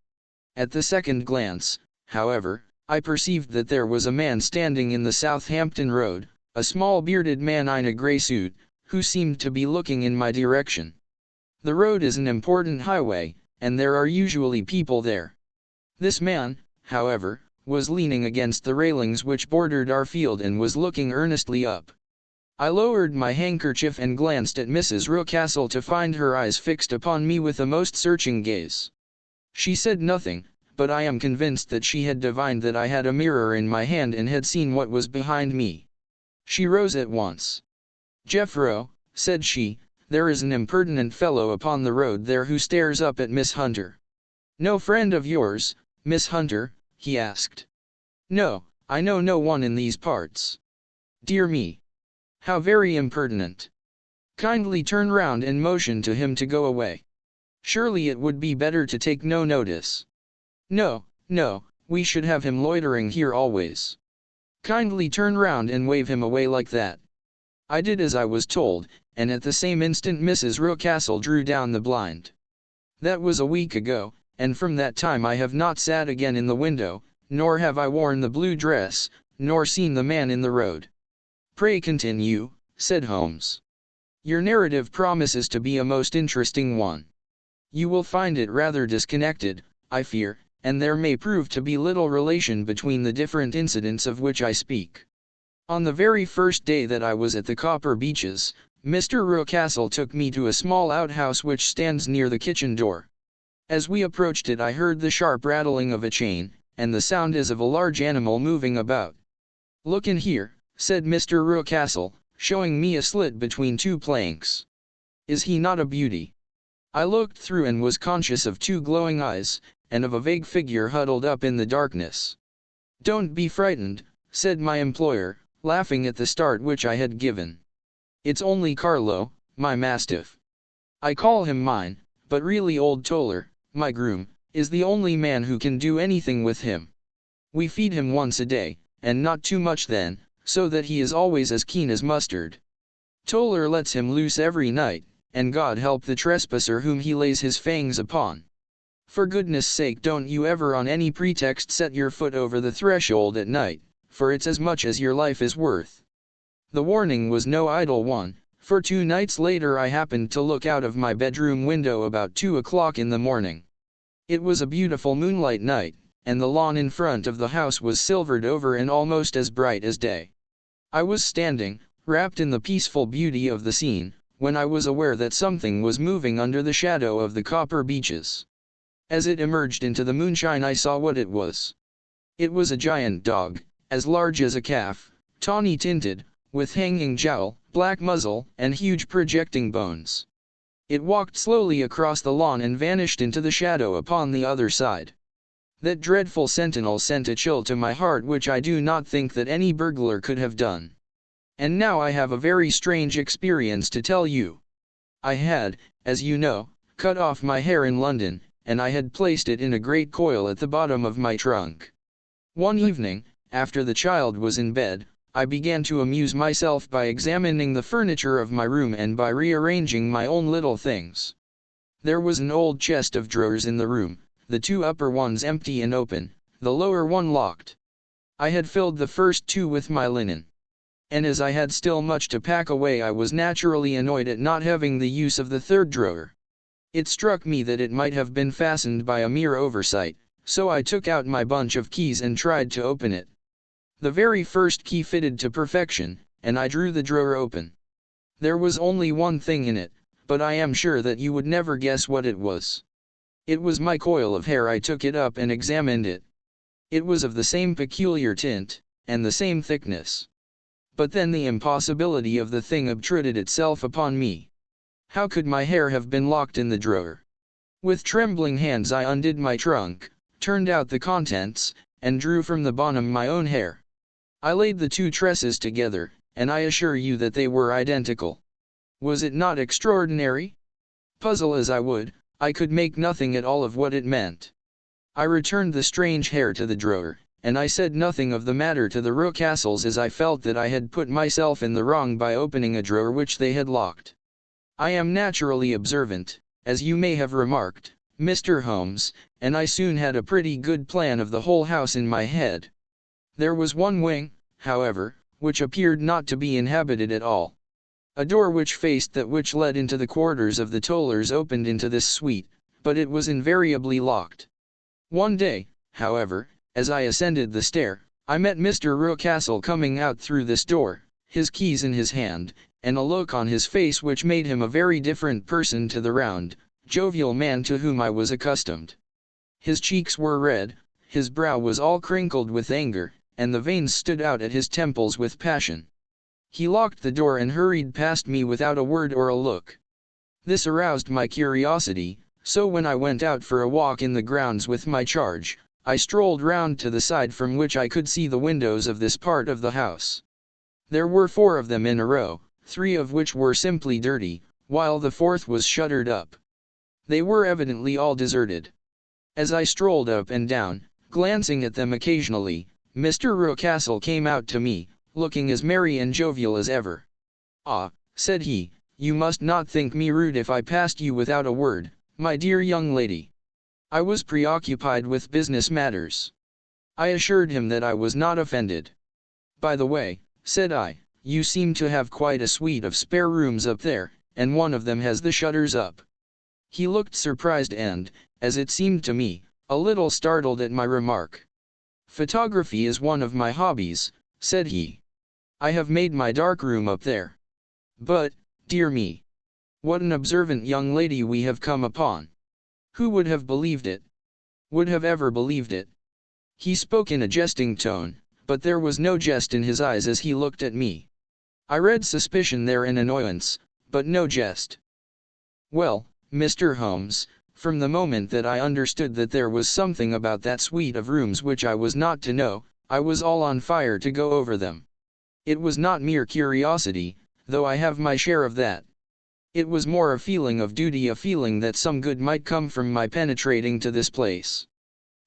At the second glance, however, I perceived that there was a man standing in the Southampton Road, a small bearded man in a grey suit, who seemed to be looking in my direction. The road is an important highway, and there are usually people there. This man, however, was leaning against the railings which bordered our field and was looking earnestly up. I lowered my handkerchief and glanced at Mrs. Rucastle to find her eyes fixed upon me with a most searching gaze. She said nothing, but I am convinced that she had divined that I had a mirror in my hand and had seen what was behind me. She rose at once. "Jeffro," said she, "there is an impertinent fellow upon the road there who stares up at Miss Hunter." "No friend of yours, Miss Hunter?" he asked. "No, I know no one in these parts." "Dear me! How very impertinent! Kindly turn round and motion to him to go away. Surely it would be better to take no notice." "No, no, we should have him loitering here always. Kindly turn round and wave him away like that." I did as I was told, and at the same instant Mrs. Rucastle drew down the blind. That was a week ago, and from that time I have not sat again in the window, nor have I worn the blue dress, nor seen the man in the road. "Pray continue," said Holmes. "Your narrative promises to be a most interesting one. You will find it rather disconnected, I fear, and there may prove to be little relation between the different incidents of which I speak. On the very first day that I was at the Copper Beeches, Mr. Rucastle took me to a small outhouse which stands near the kitchen door. As we approached it I heard the sharp rattling of a chain, and the sound as of a large animal moving about. "Look in here," said Mr. Rucastle, showing me a slit between two planks. "Is he not a beauty?" I looked through and was conscious of two glowing eyes, and of a vague figure huddled up in the darkness. "Don't be frightened," said my employer, laughing at the start which I had given. "It's only Carlo, my mastiff. I call him mine, but really old Toller, my groom, is the only man who can do anything with him. We feed him once a day, and not too much then, so that he is always as keen as mustard. Toller lets him loose every night, and God help the trespasser whom he lays his fangs upon. For goodness sake don't you ever on any pretext set your foot over the threshold at night, for it's as much as your life is worth." The warning was no idle one, for 2 nights later I happened to look out of my bedroom window about 2 o'clock in the morning. It was a beautiful moonlight night, and the lawn in front of the house was silvered over and almost as bright as day. I was standing, wrapped in the peaceful beauty of the scene, when I was aware that something was moving under the shadow of the Copper Beeches. As it emerged into the moonshine I saw what it was. It was a giant dog, as large as a calf, tawny tinted, with hanging jowl, black muzzle, and huge projecting bones. It walked slowly across the lawn and vanished into the shadow upon the other side. That dreadful sentinel sent a chill to my heart which I do not think that any burglar could have done. And now I have a very strange experience to tell you. I had, as you know, cut off my hair in London, and I had placed it in a great coil at the bottom of my trunk. One evening, after the child was in bed, I began to amuse myself by examining the furniture of my room and by rearranging my own little things. There was an old chest of drawers in the room, the 2 upper ones empty and open, the lower one locked. I had filled the first 2 with my linen. And as I had still much to pack away I was naturally annoyed at not having the use of the 3rd drawer. It struck me that it might have been fastened by a mere oversight, so I took out my bunch of keys and tried to open it. The very first key fitted to perfection, and I drew the drawer open. There was only one thing in it, but I am sure that you would never guess what it was. It was my coil of hair. I took it up and examined it. It was of the same peculiar tint, and the same thickness. But then the impossibility of the thing obtruded itself upon me. How could my hair have been locked in the drawer? With trembling hands I undid my trunk, turned out the contents, and drew from the bottom my own hair. I laid the 2 tresses together, and I assure you that they were identical. Was it not extraordinary? Puzzle as I would, I could make nothing at all of what it meant. I returned the strange hair to the drawer, and I said nothing of the matter to the Rucastles, as I felt that I had put myself in the wrong by opening a drawer which they had locked. I am naturally observant, as you may have remarked, Mr. Holmes, and I soon had a pretty good plan of the whole house in my head. There was one wing, however, which appeared not to be inhabited at all. A door which faced that which led into the quarters of the tollers opened into this suite, but it was invariably locked. One day, however, as I ascended the stair, I met Mr. Rucastle coming out through this door, his keys in his hand, and a look on his face which made him a very different person to the round, jovial man to whom I was accustomed. His cheeks were red, his brow was all crinkled with anger, and the veins stood out at his temples with passion. He locked the door and hurried past me without a word or a look. This aroused my curiosity, so when I went out for a walk in the grounds with my charge, I strolled round to the side from which I could see the windows of this part of the house. There were 4 of them in a row, 3 of which were simply dirty, while the 4th was shuttered up. They were evidently all deserted. As I strolled up and down, glancing at them occasionally, Mr. Rucastle came out to me, looking as merry and jovial as ever. "Ah," said he, "you must not think me rude if I passed you without a word, my dear young lady. I was preoccupied with business matters." I assured him that I was not offended. "By the way," said I, "you seem to have quite a suite of spare rooms up there, and one of them has the shutters up." He looked surprised and, as it seemed to me, a little startled at my remark. "Photography is one of my hobbies," said he. "I have made my dark room up there. But, dear me, what an observant young lady we have come upon! Who would have believed it? Would have ever believed it?" He spoke in a jesting tone, but there was no jest in his eyes as he looked at me. I read suspicion there and annoyance, but no jest. "Well, Mr. Holmes, from the moment that I understood that there was something about that suite of rooms which I was not to know, I was all on fire to go over them. It was not mere curiosity, though I have my share of that. It was more a feeling of duty, a feeling that some good might come from my penetrating to this place.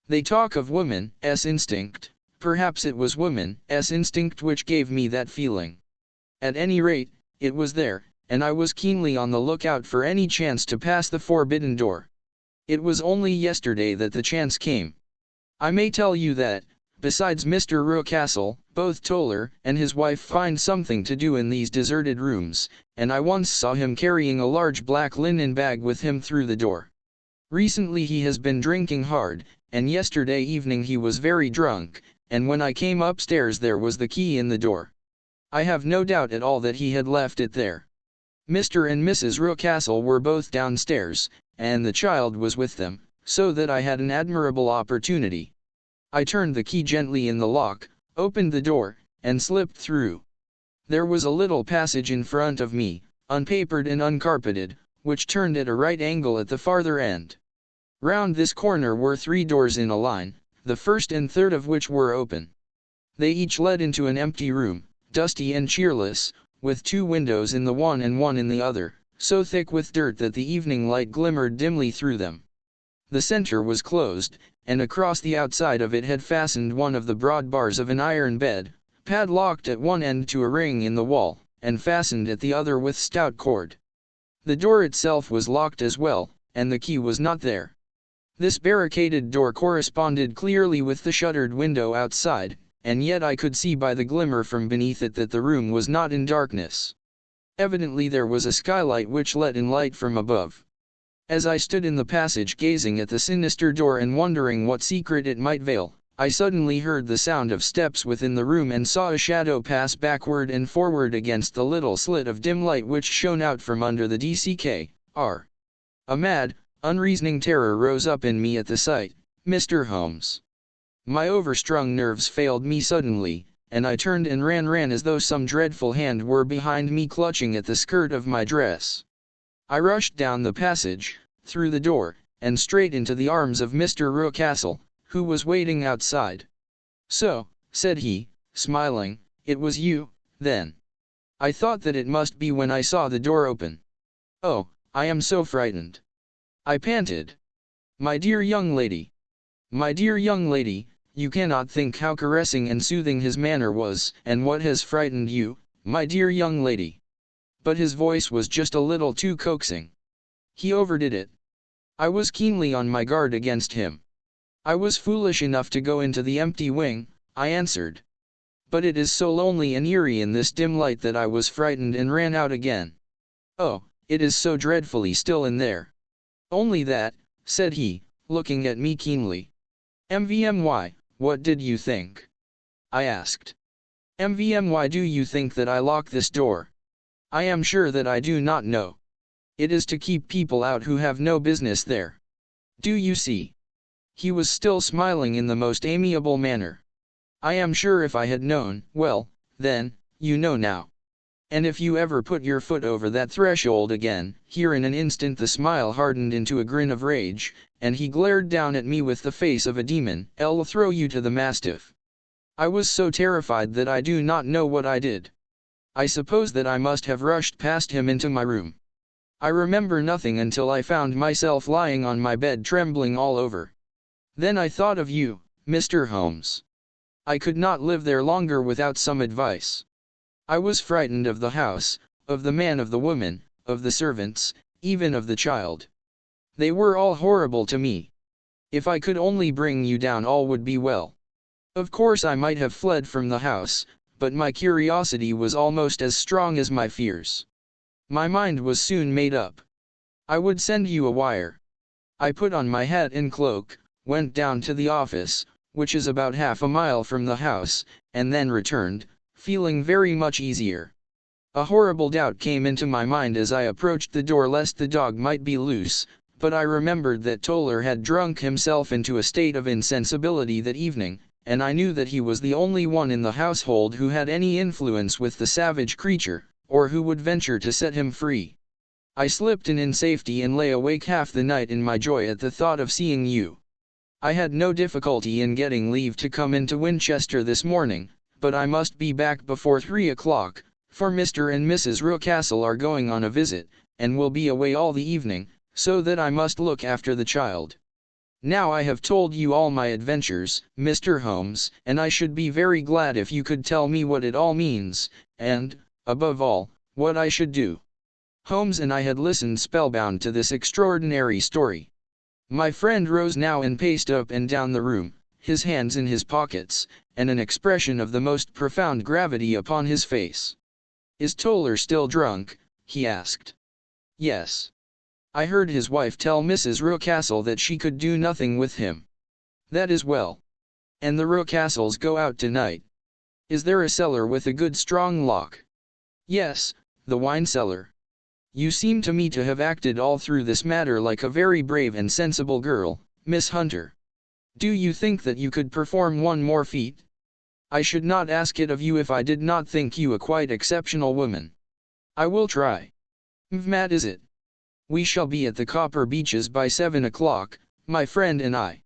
They talk of woman's instinct, perhaps it was woman's instinct which gave me that feeling. At any rate, it was there, and I was keenly on the lookout for any chance to pass the forbidden door. It was only yesterday that the chance came. I may tell you that, besides Mr. Rucastle, both Toller and his wife find something to do in these deserted rooms, and I once saw him carrying a large black linen bag with him through the door. Recently he has been drinking hard, and yesterday evening he was very drunk, and when I came upstairs there was the key in the door. I have no doubt at all that he had left it there. Mr. and Mrs. Rucastle were both downstairs, and the child was with them, so that I had an admirable opportunity. I turned the key gently in the lock, opened the door, and slipped through. There was a little passage in front of me, unpapered and uncarpeted, which turned at a right angle at the farther end. Round this corner were 3 doors in a line, the first and third of which were open. They each led into an empty room, dusty and cheerless, with 2 windows in the one and one in the other, so thick with dirt that the evening light glimmered dimly through them. The center was closed, and across the outside of it had fastened one of the broad bars of an iron bed, padlocked at one end to a ring in the wall, and fastened at the other with stout cord. The door itself was locked as well, and the key was not there. This barricaded door corresponded clearly with the shuttered window outside, and yet I could see by the glimmer from beneath it that the room was not in darkness. Evidently there was a skylight which let in light from above. As I stood in the passage gazing at the sinister door and wondering what secret it might veil, I suddenly heard the sound of steps within the room and saw a shadow pass backward and forward against the little slit of dim light which shone out from under the DCK.R. A mad, unreasoning terror rose up in me at the sight, Mr. Holmes. My overstrung nerves failed me suddenly, and I turned and ran as though some dreadful hand were behind me clutching at the skirt of my dress. I rushed down the passage, through the door, and straight into the arms of Mr. Rucastle, who was waiting outside. "So," said he, smiling, "it was you, then." I thought that it must be when I saw the door open. Oh, I am so frightened. I panted. My dear young lady. My dear young lady, you cannot think how caressing and soothing his manner was, and what has frightened you, my dear young lady. But his voice was just a little too coaxing. He overdid it. I was keenly on my guard against him. I was foolish enough to go into the empty wing, I answered. But it is so lonely and eerie in this dim light that I was frightened and ran out again. Oh, it is so dreadfully still in there. Only that, said he, looking at me keenly. MVMY, what did you think? I asked. MVMY, do you think that I lock this door? I am sure that I do not know. It is to keep people out who have no business there. Do you see? He was still smiling in the most amiable manner. I am sure if I had known, well, then, you know now. And if you ever put your foot over that threshold again, here in an instant the smile hardened into a grin of rage, and he glared down at me with the face of a demon. I'll throw you to the mastiff. I was so terrified that I do not know what I did. I suppose that I must have rushed past him into my room. I remember nothing until I found myself lying on my bed trembling all over. Then I thought of you, Mr. Holmes. I could not live there longer without some advice. I was frightened of the house, of the man, of the woman, of the servants, even of the child. They were all horrible to me. If I could only bring you down, all would be well. Of course I might have fled from the house, but my curiosity was almost as strong as my fears. My mind was soon made up. I would send you a wire. I put on my hat and cloak, went down to the office, which is about half a mile from the house, and then returned, feeling very much easier. A horrible doubt came into my mind as I approached the door lest the dog might be loose, but I remembered that Toller had drunk himself into a state of insensibility that evening, and I knew that he was the only one in the household who had any influence with the savage creature, or who would venture to set him free. I slipped in safety and lay awake half the night in my joy at the thought of seeing you. I had no difficulty in getting leave to come into Winchester this morning, but I must be back before 3 o'clock, for Mr. and Mrs. Rucastle are going on a visit, and will be away all the evening, so that I must look after the child. Now I have told you all my adventures, Mr. Holmes, and I should be very glad if you could tell me what it all means, and, above all, what I should do. Holmes and I had listened spellbound to this extraordinary story. My friend rose now and paced up and down the room, his hands in his pockets, and an expression of the most profound gravity upon his face. "Is Toller still drunk?" he asked. "Yes. I heard his wife tell Mrs. Rucastle that she could do nothing with him." "That is well. And the Rucastles go out tonight. Is there a cellar with a good strong lock?" "Yes, the wine cellar." "You seem to me to have acted all through this matter like a very brave and sensible girl, Miss Hunter. Do you think that you could perform one more feat? I should not ask it of you if I did not think you a quite exceptional woman." "I will try." "Mad is it? We shall be at the Copper Beeches by 7 o'clock, my friend and I.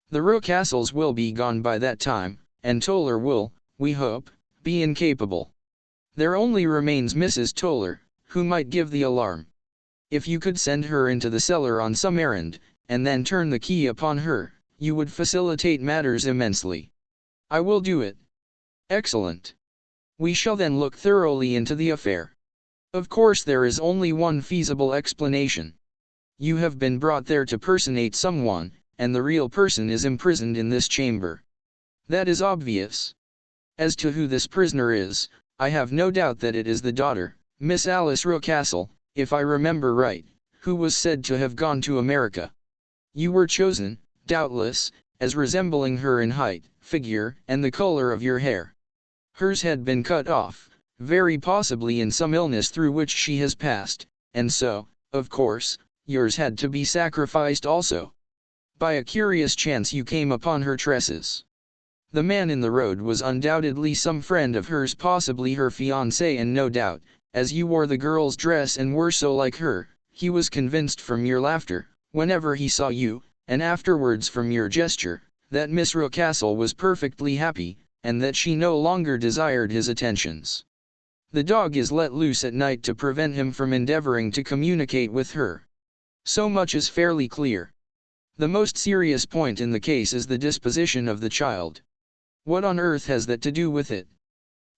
The Rucastles will be gone by that time, and Toller will, we hope, be incapable. There only remains Mrs. Toller, who might give the alarm. If you could send her into the cellar on some errand, and then turn the key upon her, you would facilitate matters immensely." "I will do it." "Excellent. We shall then look thoroughly into the affair. Of course there is only one feasible explanation. You have been brought there to personate someone, and the real person is imprisoned in this chamber. That is obvious. As to who this prisoner is, I have no doubt that it is the daughter, Miss Alice Rucastle, if I remember right, who was said to have gone to America. You were chosen, doubtless, as resembling her in height, figure, and the color of your hair. Hers had been cut off, very possibly in some illness through which she has passed, and so, of course, yours had to be sacrificed also. By a curious chance you came upon her tresses. The man in the road was undoubtedly some friend of hers, possibly her fiancé, and no doubt, as you wore the girl's dress and were so like her, he was convinced from your laughter, whenever he saw you, and afterwards from your gesture, that Miss Rucastle was perfectly happy, and that she no longer desired his attentions. The dog is let loose at night to prevent him from endeavoring to communicate with her. So much is fairly clear. The most serious point in the case is the disposition of the child. What on earth has that to do with it?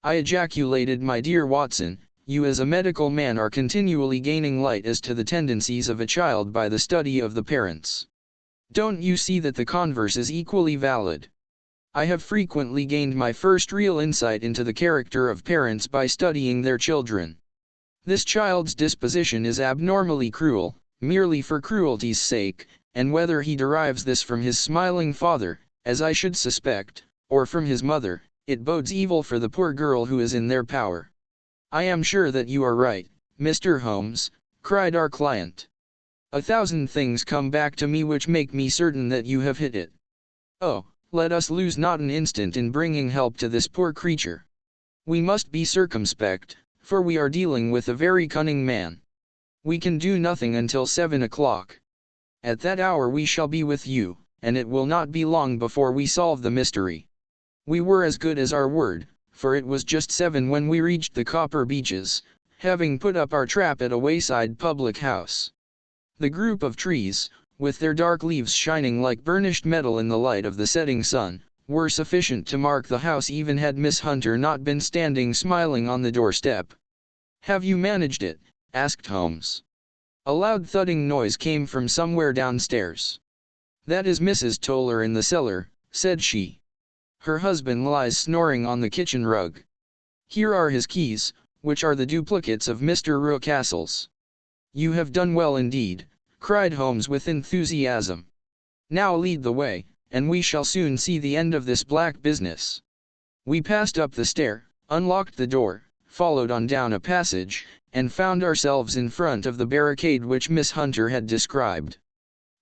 I ejaculated. My dear Watson, you as a medical man are continually gaining light as to the tendencies of a child by the study of the parents. Don't you see that the converse is equally valid? I have frequently gained my first real insight into the character of parents by studying their children. This child's disposition is abnormally cruel, merely for cruelty's sake, and whether he derives this from his smiling father, as I should suspect, or from his mother, it bodes evil for the poor girl who is in their power. I am sure that you are right, Mr. Holmes, cried our client. 1,000 things come back to me which make me certain that you have hit it. Oh, let us lose not an instant in bringing help to this poor creature. We must be circumspect, for we are dealing with a very cunning man. We can do nothing until 7 o'clock. At that hour we shall be with you, and it will not be long before we solve the mystery. We were as good as our word, for it was just 7 when we reached the Copper Beeches, having put up our trap at a wayside public house. The group of trees, with their dark leaves shining like burnished metal in the light of the setting sun, were sufficient to mark the house even had Miss Hunter not been standing smiling on the doorstep. "Have you managed it?" asked Holmes. A loud thudding noise came from somewhere downstairs. "That is Mrs. Toller in the cellar," said she. "Her husband lies snoring on the kitchen rug. Here are his keys, which are the duplicates of Mr. Rucastle's." "You have done well indeed," cried Holmes with enthusiasm. "Now lead the way, and we shall soon see the end of this black business." We passed up the stair, unlocked the door, followed on down a passage, and found ourselves in front of the barricade which Miss Hunter had described.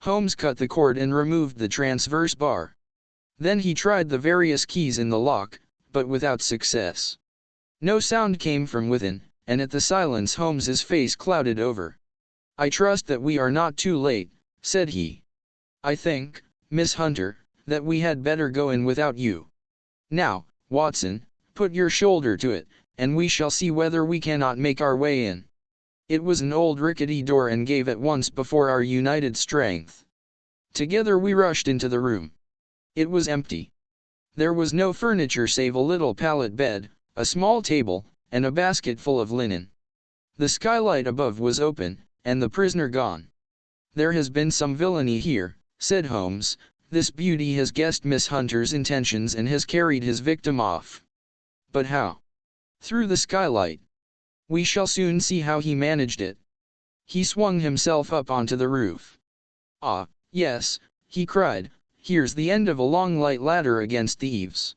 Holmes cut the cord and removed the transverse bar. Then he tried the various keys in the lock, but without success. No sound came from within, and at the silence Holmes's face clouded over. "I trust that we are not too late," said he. "I think, Miss Hunter, that we had better go in without you. Now, Watson, put your shoulder to it, and we shall see whether we cannot make our way in." It was an old rickety door and gave at once before our united strength. Together we rushed into the room. It was empty. There was no furniture save a little pallet bed, a small table, and a basket full of linen. The skylight above was open, and the prisoner gone. "There has been some villainy here," said Holmes. "This beauty has guessed Miss Hunter's intentions and has carried his victim off." "But how?" "Through the skylight. We shall soon see how he managed it. He swung himself up onto the roof." "Ah, yes," he cried, "here's the end of a long light ladder against the eaves.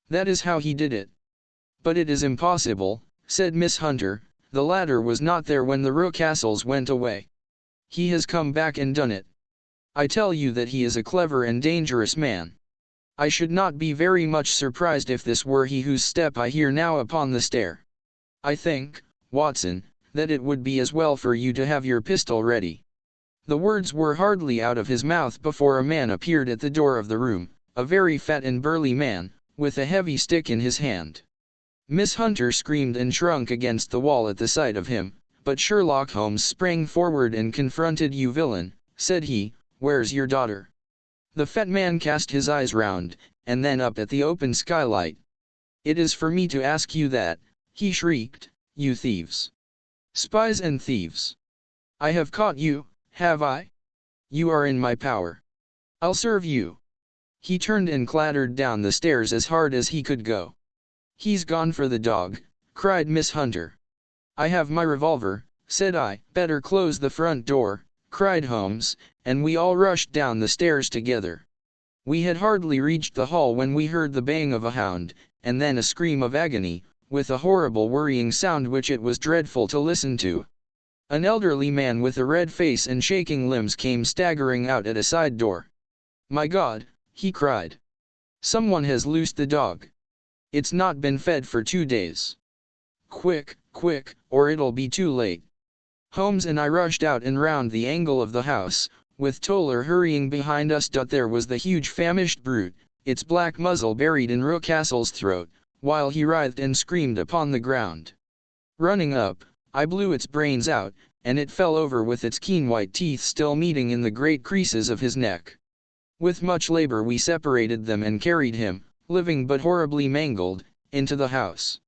That is how he did it." "But it is impossible," said Miss Hunter. "The ladder was not there when the Rucastles went away. He has come back and done it. I tell you that he is a clever and dangerous man. I should not be very much surprised if this were he whose step I hear now upon the stair. I think, Watson, that it would be as well for you to have your pistol ready." The words were hardly out of his mouth before a man appeared at the door of the room, a very fat and burly man, with a heavy stick in his hand. Miss Hunter screamed and shrunk against the wall at the sight of him, but Sherlock Holmes sprang forward and confronted. "You villain," said he, "where's your daughter?" The fat man cast his eyes round, and then up at the open skylight. "It is for me to ask you that," he shrieked, "you thieves! Spies and thieves! I have caught you, have I? You are in my power. I'll serve you." He turned and clattered down the stairs as hard as he could go. "He's gone for the dog," cried Miss Hunter. "I have my revolver," said I. "Better close the front door," cried Holmes, and we all rushed down the stairs together. We had hardly reached the hall when we heard the baying of a hound, and then a scream of agony, with a horrible worrying sound which it was dreadful to listen to. An elderly man with a red face and shaking limbs came staggering out at a side door. "My God!" he cried. "Someone has loosed the dog. It's not been fed for 2 days. Quick, quick, or it'll be too late." Holmes and I rushed out and round the angle of the house, with Toller hurrying behind us. There was the huge famished brute, its black muzzle buried in Rucastle's throat, while he writhed and screamed upon the ground. Running up, I blew its brains out, and it fell over with its keen white teeth still meeting in the great creases of his neck. With much labor we separated them and carried him, living but horribly mangled, into the house.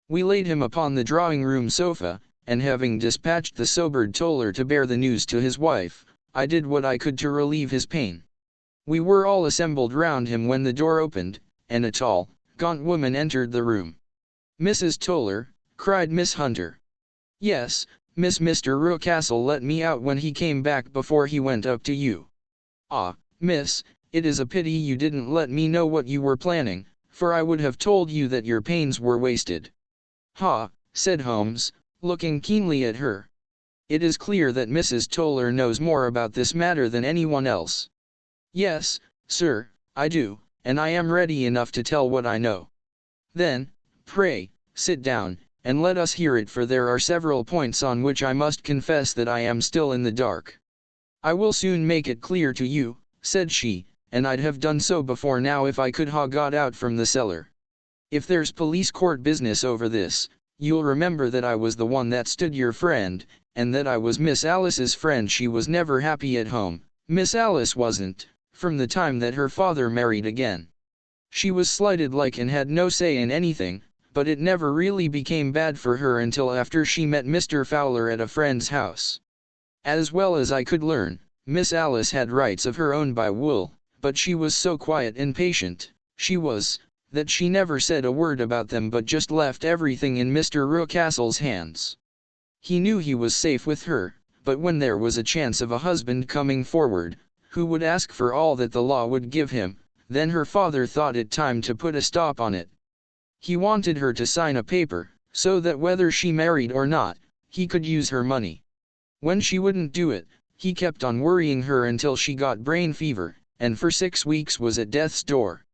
We laid him upon the drawing-room sofa, and having dispatched the sobered Toller to bear the news to his wife, I did what I could to relieve his pain. We were all assembled round him when the door opened, and a tall, gaunt woman entered the room. "Mrs. Toller," cried Miss Hunter. "Yes, Miss. Mr. Rucastle let me out when he came back before he went up to you." "Ah, miss, it is a pity you didn't let me know what you were planning, for I would have told you that your pains were wasted." "Ha," said Holmes, looking keenly at her. "It is clear that Mrs. Toller knows more about this matter than anyone else." "Yes, sir, I do, and I am ready enough to tell what I know." "Then, pray, sit down, and let us hear it, for there are several points on which I must confess that I am still in the dark." "I will soon make it clear to you," said she, "and I'd have done so before now if I could ha' got out from the cellar. If there's police court business over this, you'll remember that I was the one that stood your friend, and that I was Miss Alice's friend. She was never happy at home, Miss Alice wasn't, from the time that her father married again. She was slighted like and had no say in anything, but it never really became bad for her until after she met Mr. Fowler at a friend's house. As well as I could learn, Miss Alice had rights of her own by will, but she was so quiet and patient, that she never said a word about them but just left everything in Mr. Rucastle's hands. He knew he was safe with her, but when there was a chance of a husband coming forward, who would ask for all that the law would give him, then her father thought it time to put a stop on it. He wanted her to sign a paper, so that whether she married or not, he could use her money. When she wouldn't do it, he kept on worrying her until she got brain fever, and for 6 weeks was at death's door.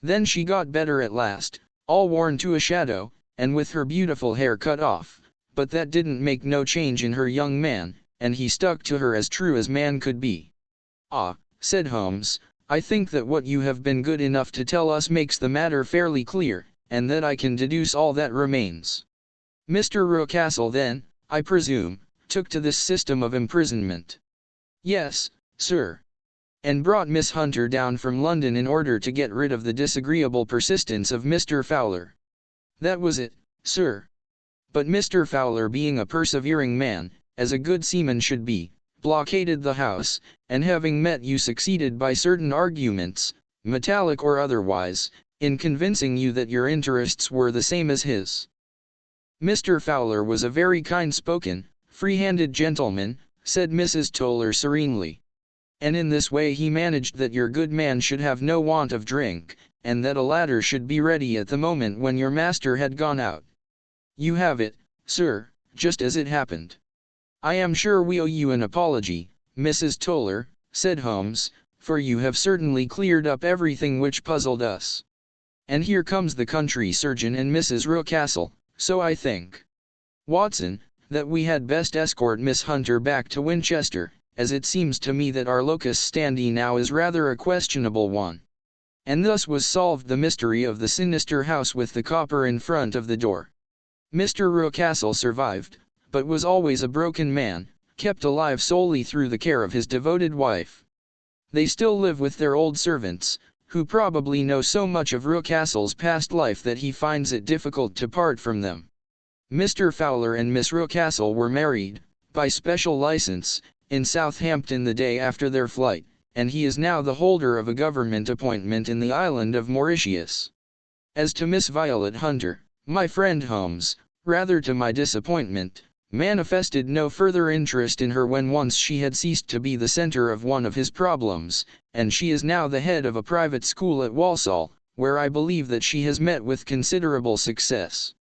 Then she got better at last, all worn to a shadow, and with her beautiful hair cut off, but that didn't make no change in her young man, and he stuck to her as true as man could be." "Ah," said Holmes, "I think that what you have been good enough to tell us makes the matter fairly clear, and that I can deduce all that remains. Mr. Rucastle then, I presume, took to this system of imprisonment?" "Yes, sir. And brought Miss Hunter down from London in order to get rid of the disagreeable persistence of Mr. Fowler?" "That was it, sir. But Mr. Fowler, being a persevering man, as a good seaman should be, blockaded the house, and having met you succeeded by certain arguments, metallic or otherwise, in convincing you that your interests were the same as his." "Mr. Fowler was a very kind-spoken, free-handed gentleman," said Mrs. Toller serenely. "And in this way he managed that your good man should have no want of drink, and that a ladder should be ready at the moment when your master had gone out." "You have it, sir, just as it happened." "I am sure we owe you an apology, Mrs. Toller," said Holmes, "for you have certainly cleared up everything which puzzled us. And here comes the country surgeon and Mrs. Rucastle, so I think, Watson, that we had best escort Miss Hunter back to Winchester, as it seems to me that our locus standi now is rather a questionable one." And thus was solved the mystery of the sinister house with the copper in front of the door. Mr. Rucastle survived, but was always a broken man, kept alive solely through the care of his devoted wife. They still live with their old servants, who probably know so much of Rucastle's past life that he finds it difficult to part from them. Mr. Fowler and Miss Rucastle were married, by special license, in Southampton the day after their flight, and he is now the holder of a government appointment in the island of Mauritius. As to Miss Violet Hunter, my friend Holmes, rather to my disappointment, manifested no further interest in her when once she had ceased to be the center of one of his problems, and she is now the head of a private school at Walsall, where I believe that she has met with considerable success.